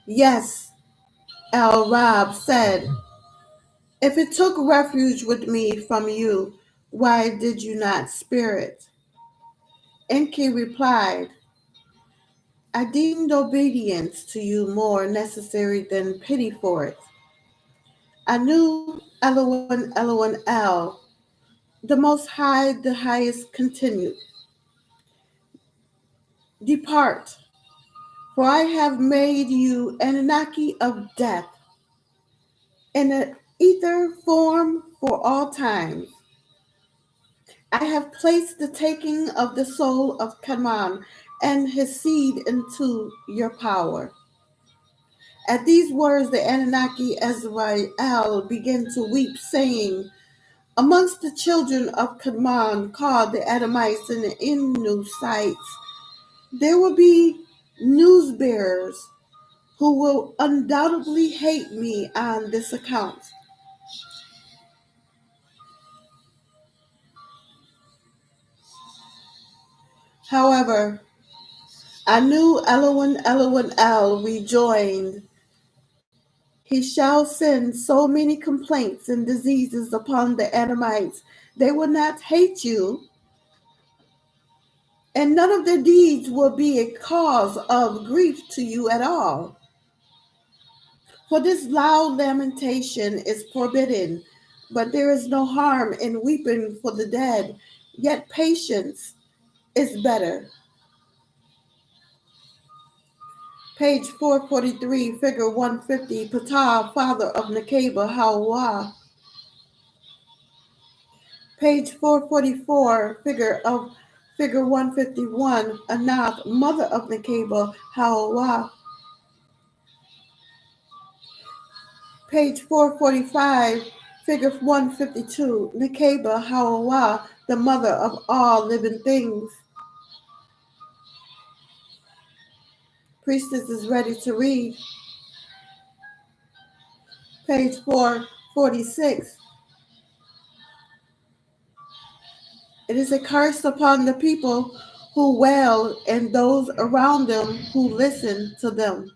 yes, El Rab said, if it took refuge with me from you, why did you not spare it? Enki replied, I deemed obedience to you more necessary than pity for it. I knew Elohim Elohim El, the Most High, the Highest, continued, depart, for I have made you Anunnaki of death, in an ether form for all times. I have placed the taking of the soul of Kaman and his seed into your power. At these words, the Anunnaki Azrael began to weep, saying, amongst the children of Kaman, called the Adamites and the Inusites, there will be news bearers who will undoubtedly hate me on this account. However, I knew Elohim Elohim El rejoined, he shall send so many complaints and diseases upon the Adamites, they will not hate you, and none of their deeds will be a cause of grief to you at all. For this loud lamentation is forbidden, but there is no harm in weeping for the dead, yet patience is better. Page 443, figure 150, Ptah, father of Nekeba, Hawa. Page 444, figure 151, Anath, mother of Nekeba, Hawa. Page 445, figure 152, Nekeba, Hawa, the mother of all living things. Priestess is ready to read. Page 446. It is a curse upon the people who wail and those around them who listen to them.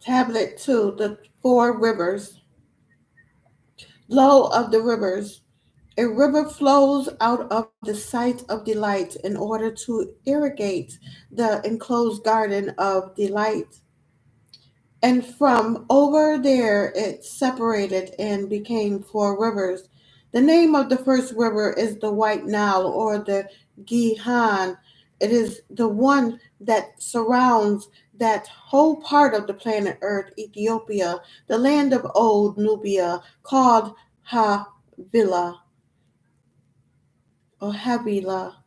Tablet 2, the four rivers. Low of the rivers, A river flows out of the site of delight in order to irrigate the enclosed garden of delight. And from over there it separated and became four rivers. The name of the first river is the White Nile or the Gihon. It is the one that surrounds that whole part of the planet Earth, Ethiopia, the land of old Nubia, called Havilah or Havilah,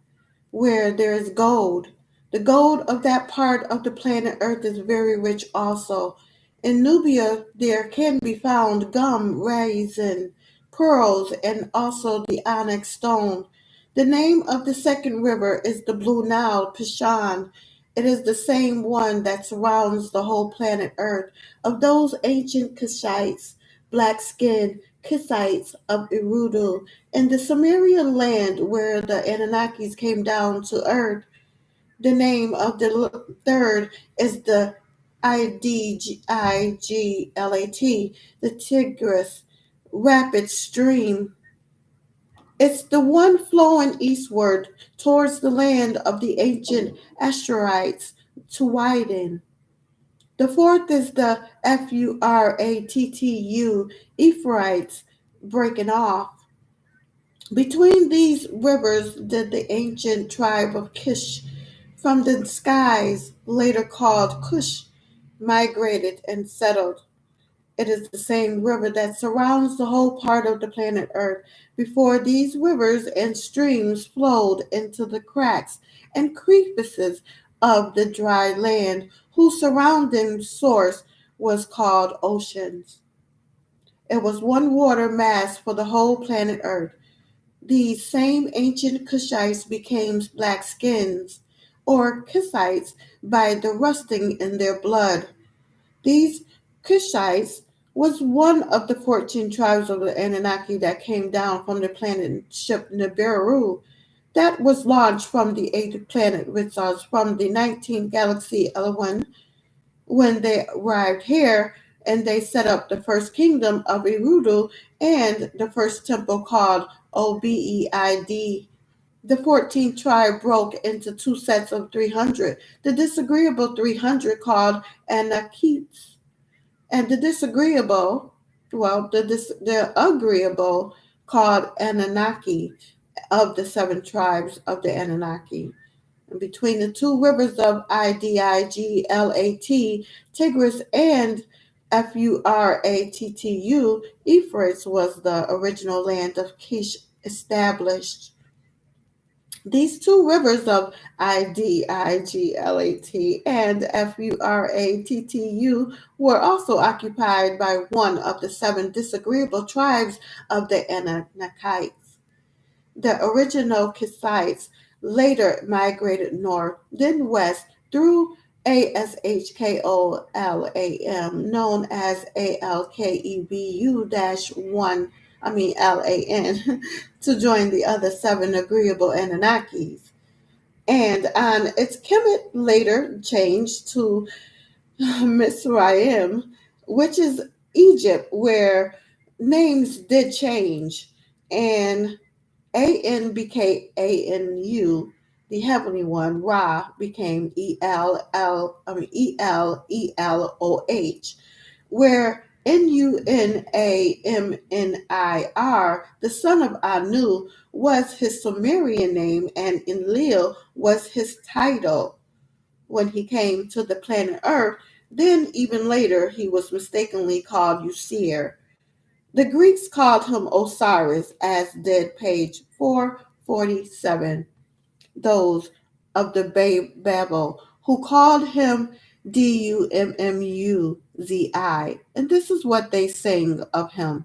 where there is gold. The gold of that part of the planet Earth is very rich also. In Nubia, there can be found gum, raisin, pearls, and also the onyx stone. The name of the second river is the Blue Nile, Pishon. It is the same one that surrounds the whole planet Earth. Of those ancient Kushites, black-skinned Kusites of Erudu, in the Sumerian land where the Anunnakis came down to earth, the name of the third is the Idglat, the Tigris rapid stream. It's the one flowing eastward towards the land of the ancient Ashterites to widen. The fourth is the Furattu, Ephrates, breaking off. Between these rivers did the ancient tribe of Kish from the skies, later called Cush, migrated and settled. It is the same river that surrounds the whole part of the planet Earth. Before these rivers and streams flowed into the cracks and crevices of the dry land, whose surrounding source was called oceans. It was one water mass for the whole planet Earth. These same ancient Kushites became black skins, or Kusites, by the rusting in their blood. These Kushites was one of the 14 tribes of the Anunnaki that came down from the planet ship Nibiru that was launched from the eighth planet Rizos from the 19th galaxy Elwyn when they arrived here and they set up the first kingdom of Erudu and the first temple called Obeid. The 14th tribe broke into two sets of 300. The disagreeable 300 called Anakites, and the agreeable called Anunnaki of the seven tribes of the Anunnaki. And between the two rivers of Idglat, Tigris, and Furattu, Euphrates was the original land of Kish established. These two rivers of Idglat and Furattu were also occupied by one of the seven disagreeable tribes of the Anakites. The original Kusites later migrated north, then west through Ashkolam, known as Alkebu-1, to join the other seven agreeable Anunnakis. And on its Kemet later changed to Mizraim, which is Egypt, where names did change. And An became Anu, the heavenly one. Ra became Eloh, where Nunammir, the son of Anu, was his Sumerian name, and Enlil was his title when he came to the planet Earth. Then, even later, he was mistakenly called Usir. The Greeks called him Osiris, as did page 447, those of the Babel, who called him Dummuzi. And this is what they sing of him.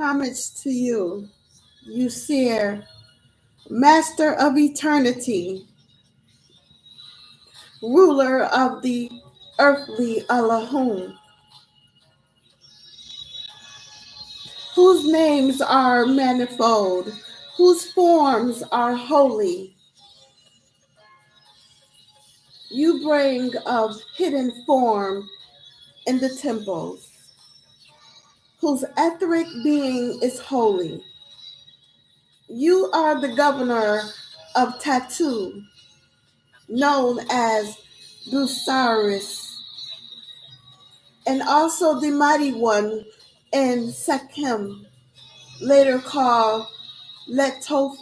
Homage to you, you seer, master of eternity, ruler of the earthly Allahum, whose names are manifold, whose forms are holy. You bring of hidden form in the temples, whose etheric being is holy. You are the governor of Tattoo, known as Busaris, and also the mighty one in Sekhem, later called Letopolis,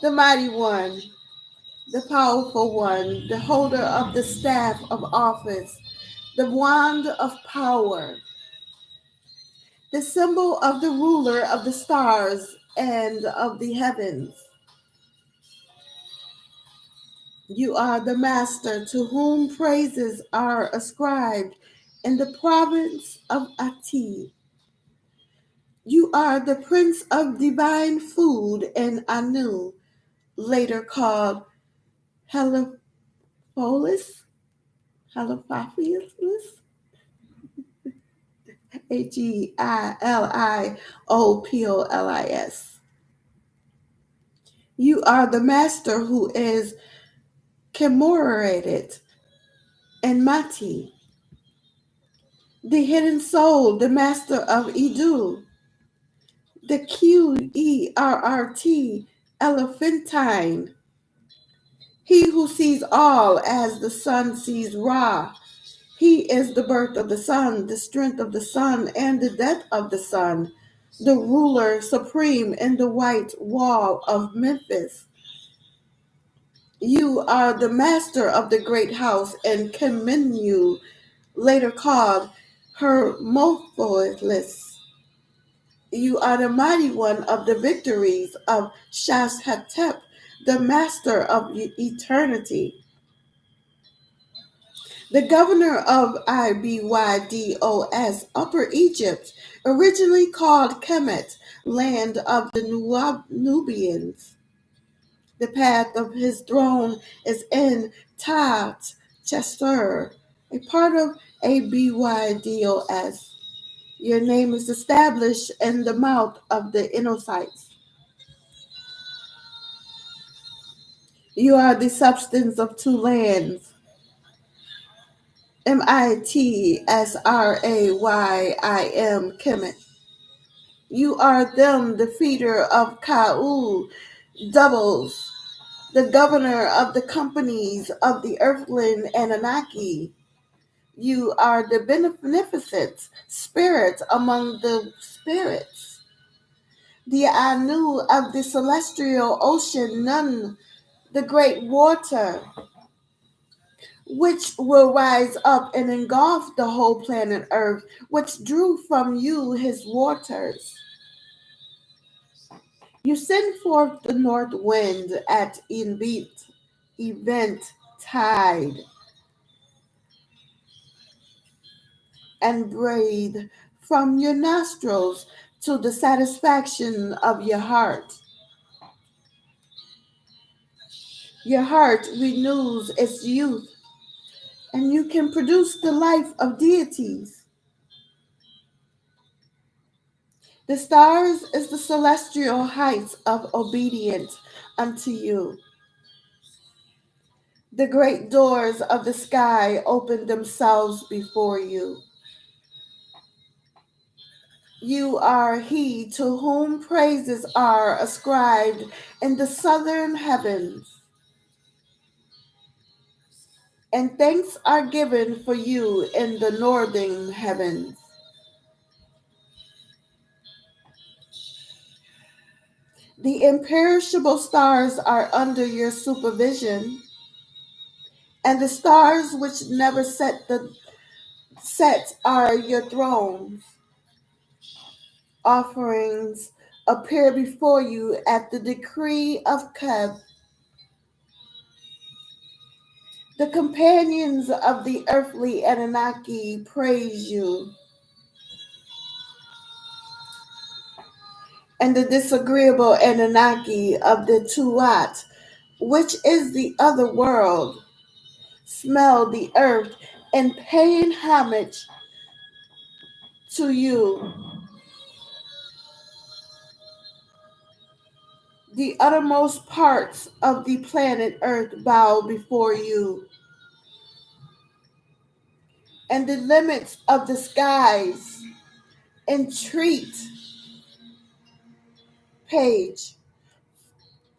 the mighty one, the powerful one, the holder of the staff of office, the wand of power, the symbol of the ruler of the stars and of the heavens. You are the master to whom praises are ascribed in the province of Ati. You are the prince of divine food in Anu, later called Heliopolis, Heliopolis, Heiliopolis. You are the master who is commemorated in Mati, the hidden soul, the master of Idu, the Qerrt, elephantine, he who sees all as the sun sees Ra. He is the birth of the sun, the strength of the sun, and the death of the sun, the ruler supreme in the white wall of Memphis. You are the master of the great house in Kemenu, later called Hermopolis. You are the mighty one of the victories of Shashatep, the master of eternity. The governor of Ibydos, Upper Egypt, originally called Kemet, land of the Nubians. The path of his throne is in Tat Chester, a part of Abydos. Your name is established in the mouth of the Enosites. You are the substance of two lands, Mitsrayim, Kemet. You are them, the feeder of Ka'u, doubles, the governor of the companies of the earthling Anunnaki. You are the beneficent spirit among the spirits, the Anu of the celestial ocean, Nun, the great water, which will rise up and engulf the whole planet Earth, which drew from you his waters. You send forth the north wind at event tide, and breathe from your nostrils to the satisfaction of your heart. Your heart renews its youth, and you can produce the life of deities. The stars is the celestial heights of obedience unto you. The great doors of the sky open themselves before you. You are he to whom praises are ascribed in the southern heavens, and thanks are given for you in the northern heavens. The imperishable stars are under your supervision, and the stars which never set are your thrones. Offerings appear before you at the decree of Keb. The companions of the earthly Anunnaki praise you, and the disagreeable Anunnaki of the Tuat, which is the other world, smell the earth and paying homage to you. The uttermost parts of the planet Earth bow before you, and the limits of the skies entreat. Page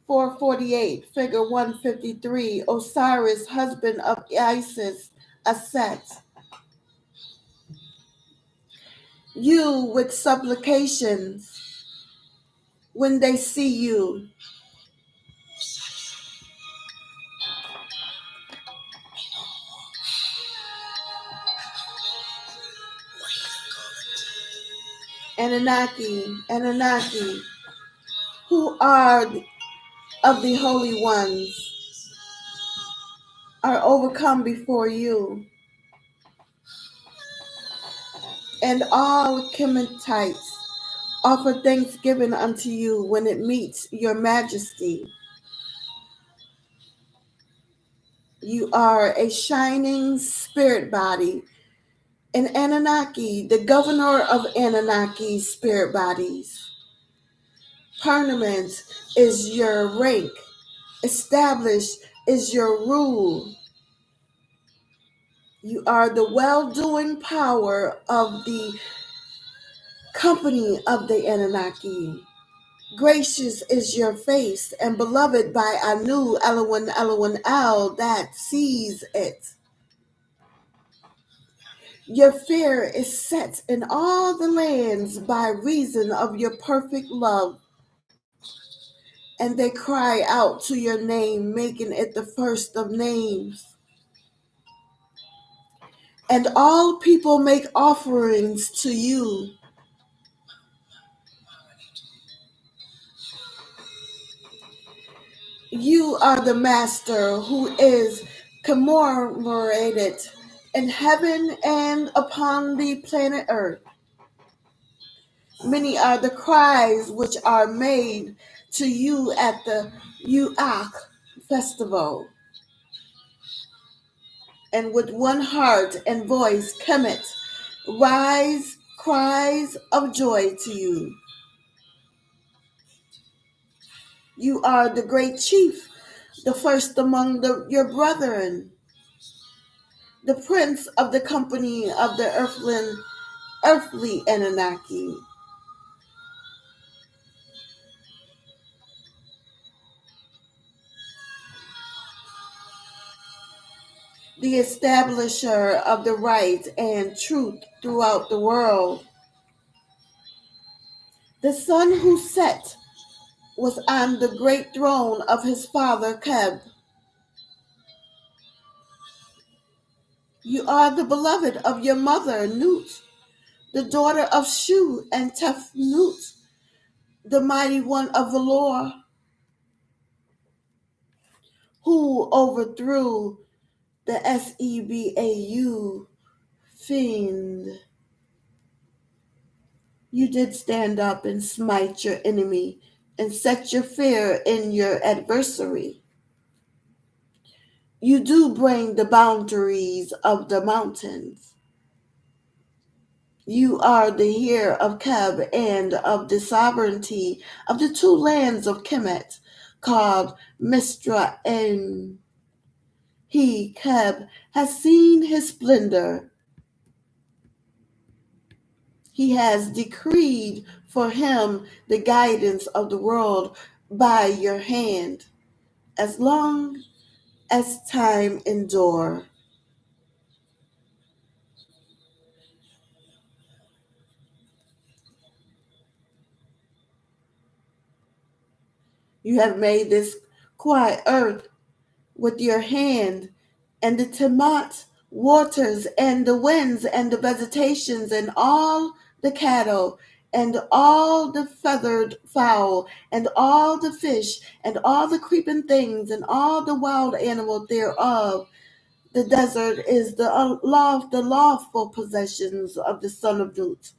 448, figure 153, Osiris, husband of Isis, Aset. You with supplications when they see you. Anunnaki, who are of the holy ones, are overcome before you, and all Kemetites offer thanksgiving unto you when it meets your majesty. You are a shining spirit body, an Anunnaki, the governor of Anunnaki spirit bodies. Permanent is your rank, established is your rule. You are the well-doing power of the company of the Anunnaki. Gracious is your face, and beloved by Anu, Elowin, Elowin, El, that sees it. Your fear is set in all the lands by reason of your perfect love, and they cry out to your name, making it the first of names. And all people make offerings to you. You are the master who is commemorated in heaven and upon the planet Earth. Many are the cries which are made to you at the Uak festival. And with one heart and voice, Kemet, rise cries of joy to you. You are the great chief, the first among your brethren, the prince of the company of the earthly Anunnaki. The establisher of the right and truth throughout the world. The sun who set was on the great throne of his father Keb. You are the beloved of your mother Nut, the daughter of Shu and Tefnut, the mighty one of Valor, who overthrew the Sebau fiend. You did stand up and smite your enemy and set your fear in your adversary. You do bring the boundaries of the mountains. You are the heir of Keb and of the sovereignty of the two lands of Kemet, called Mistra, and he, Keb, has seen his splendor. He has decreed for him the guidance of the world by your hand, as long as time endure. You have made this quiet earth with your hand, and the Tiamat waters, and the winds, and the vegetations, and all the cattle, and all the feathered fowl, and all the fish, and all the creeping things, and all the wild animals thereof, The desert is the lawful possessions of the son of Nut.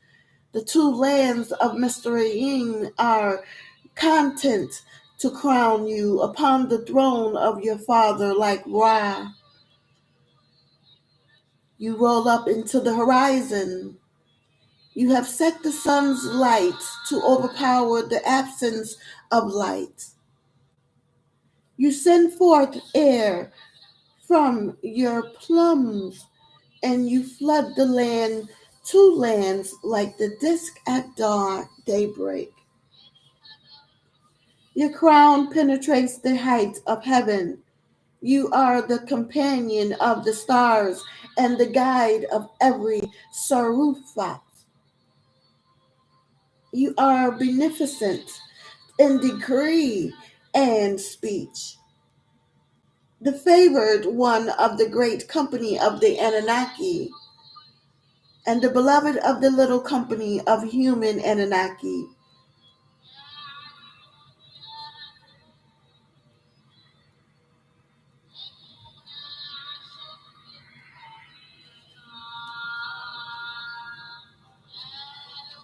The two lands of Mizraim are content to crown you upon the throne of your father like Ra. You roll up into the horizon. You have set the sun's light to overpower the absence of light. You send forth air from your plums, and you flood the land, two lands like the disk at daybreak. Your crown penetrates the heights of heaven. You are the companion of the stars and the guide of every Sarufat. You are beneficent in decree and speech. The favored one of the great company of the Anunnaki, and the beloved of the little company of human Anunnaki.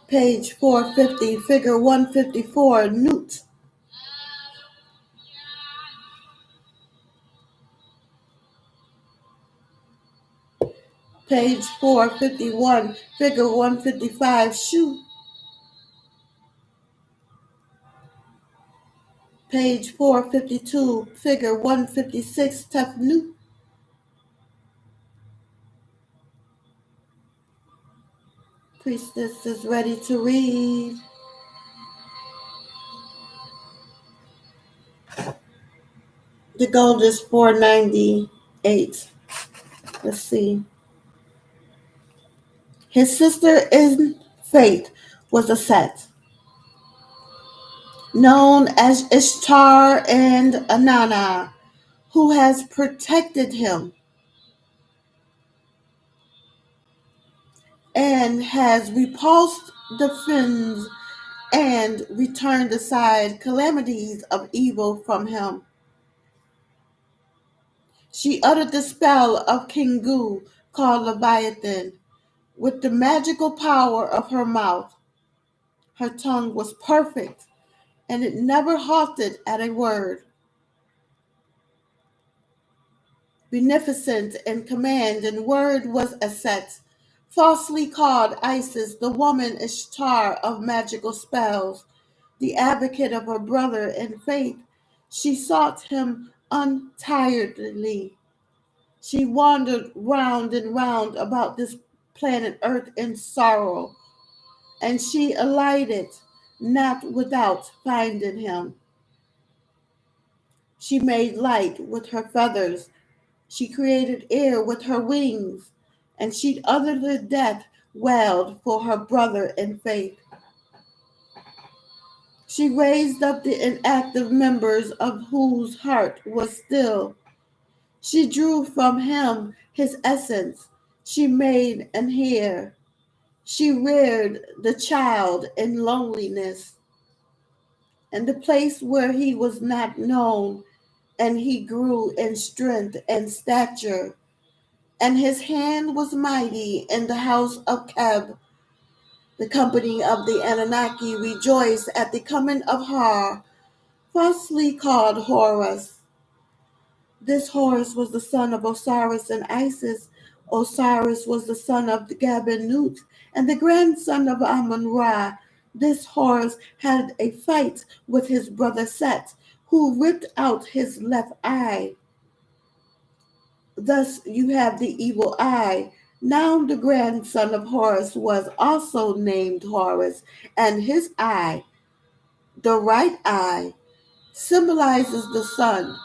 Page 450, figure 154, Newt. Page 451, figure 155, Shu. Page 452, figure 156, Tefnu. Priestess is ready to read. The gold is 498. Let's see. His sister in faith was a Set, known as Ishtar and Anana, who has protected him and has repulsed the fins and returned aside calamities of evil from him. She uttered the spell of Kingu, called Leviathan, with the magical power of her mouth. Her tongue was perfect, and it never halted at a word. Beneficent in command and word was Aset, falsely called Isis, the woman Ishtar of magical spells, the advocate of her brother in faith. She sought him untiredly. She wandered round and round about this planet Earth in sorrow, and she alighted not without finding him. She made light with her feathers. She created air with her wings, and she uttered the death wailed for her brother in faith. She raised up the inactive members of whose heart was still. She drew from him his essence. She made an heir. She reared the child in loneliness, and the place where he was not known, and he grew in strength and stature, and his hand was mighty in the house of Keb. The company of the Anunnaki rejoiced at the coming of Har, falsely called Horus. This Horus was the son of Osiris and Isis. Osiris was the son of Gabin-Nut and the grandson of Amun-Ra. This Horus had a fight with his brother Set, who ripped out his left eye. Thus you have the evil eye. Now the grandson of Horus was also named Horus, and his eye, the right eye, symbolizes the sun,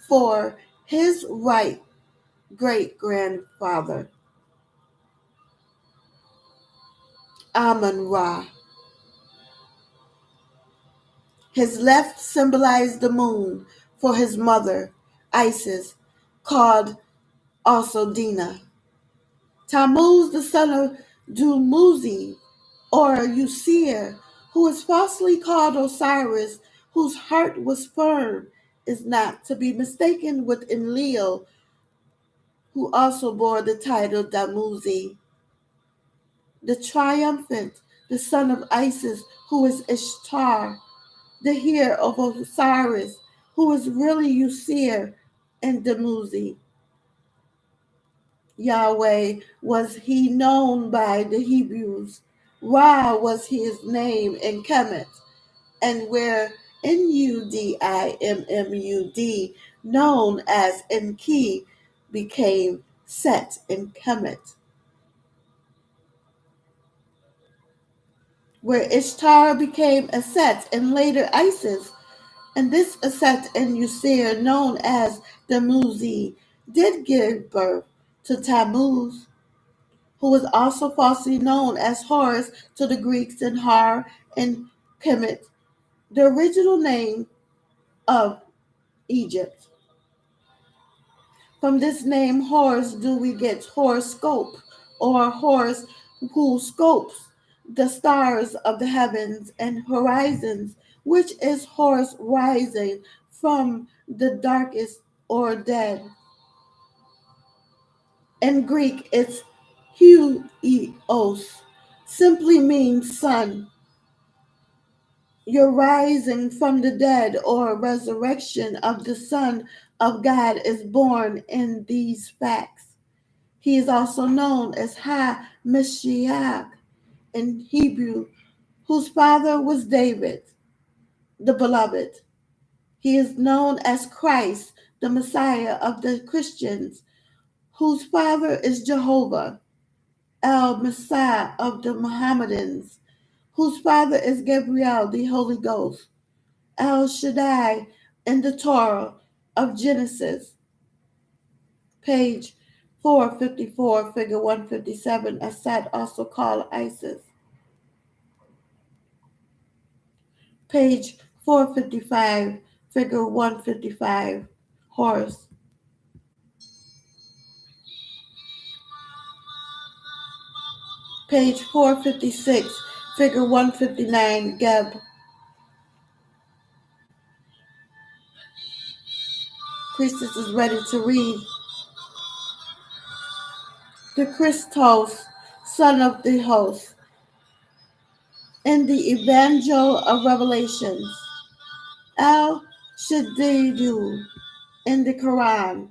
for his right great-grandfather, Amun-Ra. His left symbolized the moon, for his mother, Isis, called also Dina. Tammuz, the son of Dumuzi, or Usir, who is falsely called Osiris, whose heart was firm, is not to be mistaken with Enlil, who also bore the title Damuzi, the triumphant, the son of Isis, who is Ishtar, the heir of Osiris, who is really Usir and Damuzi. Yahweh was he known by the Hebrews. Ra was his name in Kemet, and where Nudimmud, known as Enki, became Set in Kemet, where Ishtar became Aset and later Isis, and this Aset and Usir, known as Damuzi, did give birth to Tammuz, who was also falsely known as Horus to the Greeks and Har and Kemet, the original name of Egypt. From this name Horus do we get horoscope, or Horus who scopes the stars of the heavens and horizons, which is Horus rising from the darkest or dead. In Greek, it's huios, simply means sun. Your rising from the dead or resurrection of the Son of God is born in these facts. He is also known as Ha-Mashiach in Hebrew, whose father was David, the beloved. He is known as Christ, the Messiah of the Christians, whose father is Jehovah, El-Messiah of the Mohammedans, whose father is Gabriel, the Holy Ghost, El Shaddai in the Torah of Genesis, page 454, figure 157, Asad, also called Isis. Page 455, figure 155, Horus. Page 456, figure 159, Geb. Priestess is ready to read. The Christos, son of the host, in the Evangel of Revelations. Al Shadidu in the Quran.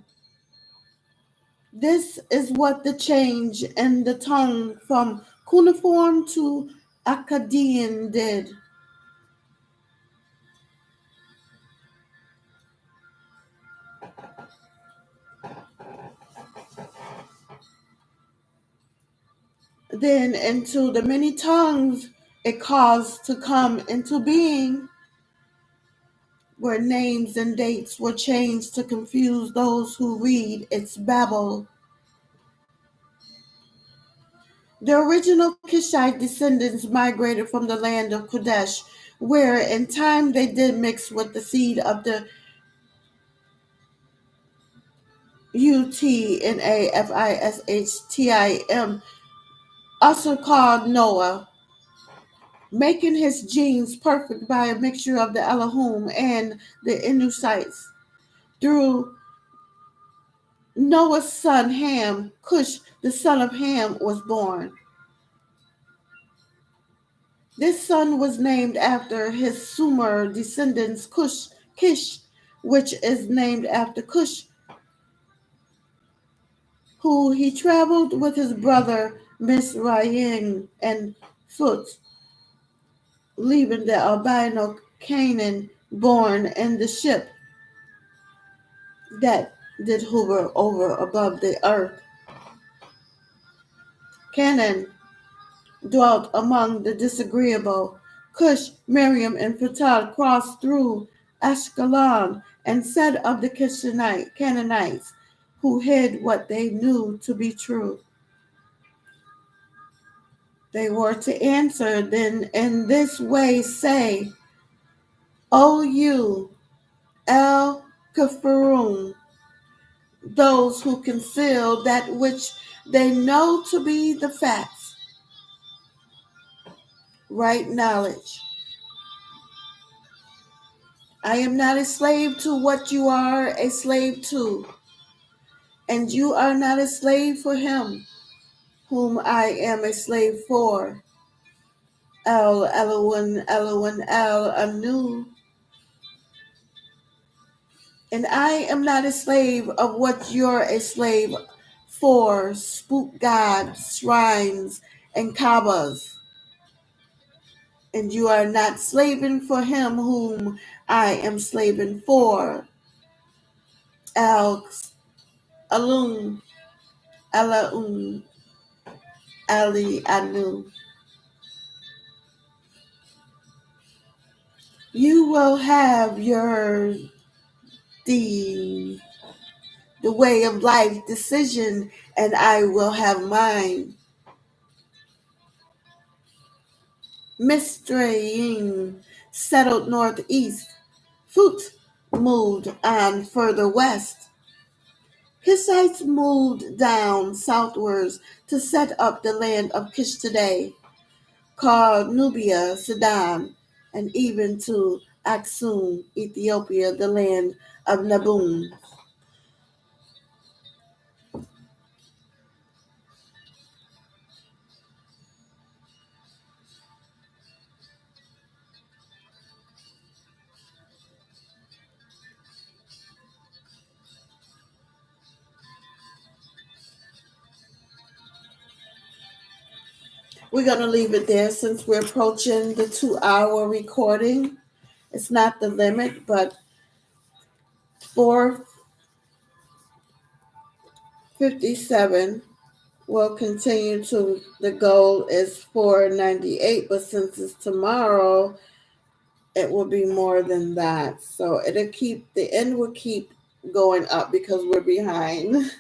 This is what the change in the tongue from cuneiform to Akkadian did. Then into the many tongues it caused to come into being, where names and dates were changed to confuse those who read its babble. The original Kishite descendants migrated from the land of Kadesh, where in time they did mix with the seed of the Utnafishtim, also called Noah, making his genes perfect by a mixture of the Elohim and the Inusites. Through Noah's son Ham, Cush, the son of Ham, was born. This son was named after his Sumer descendants Kish, which is named after Cush, who he traveled with his brother Mizraim and Phut, leaving the albino Canaan born in the ship that did hover over above the earth. Canaan dwelt among the disagreeable. Cush, Miriam, and Phatal crossed through Ashkelon and said of the Canaanites, who hid what they knew to be true. They were to answer then in this way, say, O you, El Kafirun, those who conceal that which they know to be the facts, right knowledge. I am not a slave to what you are a slave to. And you are not a slave for him, whom I am a slave for. El Elohim Elohim El Anu. And I am not a slave of what you're a slave for, spook gods, shrines, and kabbas. And you are not slaving for him whom I am slaving for. El Alun Elaun Ali Anu. You will have your the way of life decision, and I will have mine. Mistraim settled northeast. Phut moved on further west. Kishites moved down southwards to set up the land of Kish today, called Nubia, Sudan, and even to Aksum, Ethiopia, the land of Nabun. We're going to leave it there since we're approaching the 2-hour recording. It's not the limit, but 457 will continue to, the goal is 498, but since it's tomorrow, it will be more than that. So it'll keep, the end will keep going up because we're behind.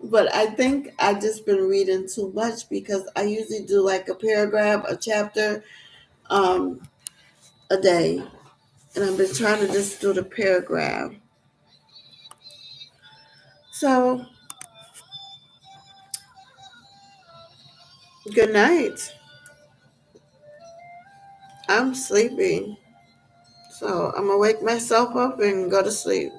But I think I've just been reading too much because I usually do like a paragraph, a chapter, a day. And I've been trying to just do the paragraph. So, good night. I'm sleepy. So, I'm going to wake myself up and go to sleep.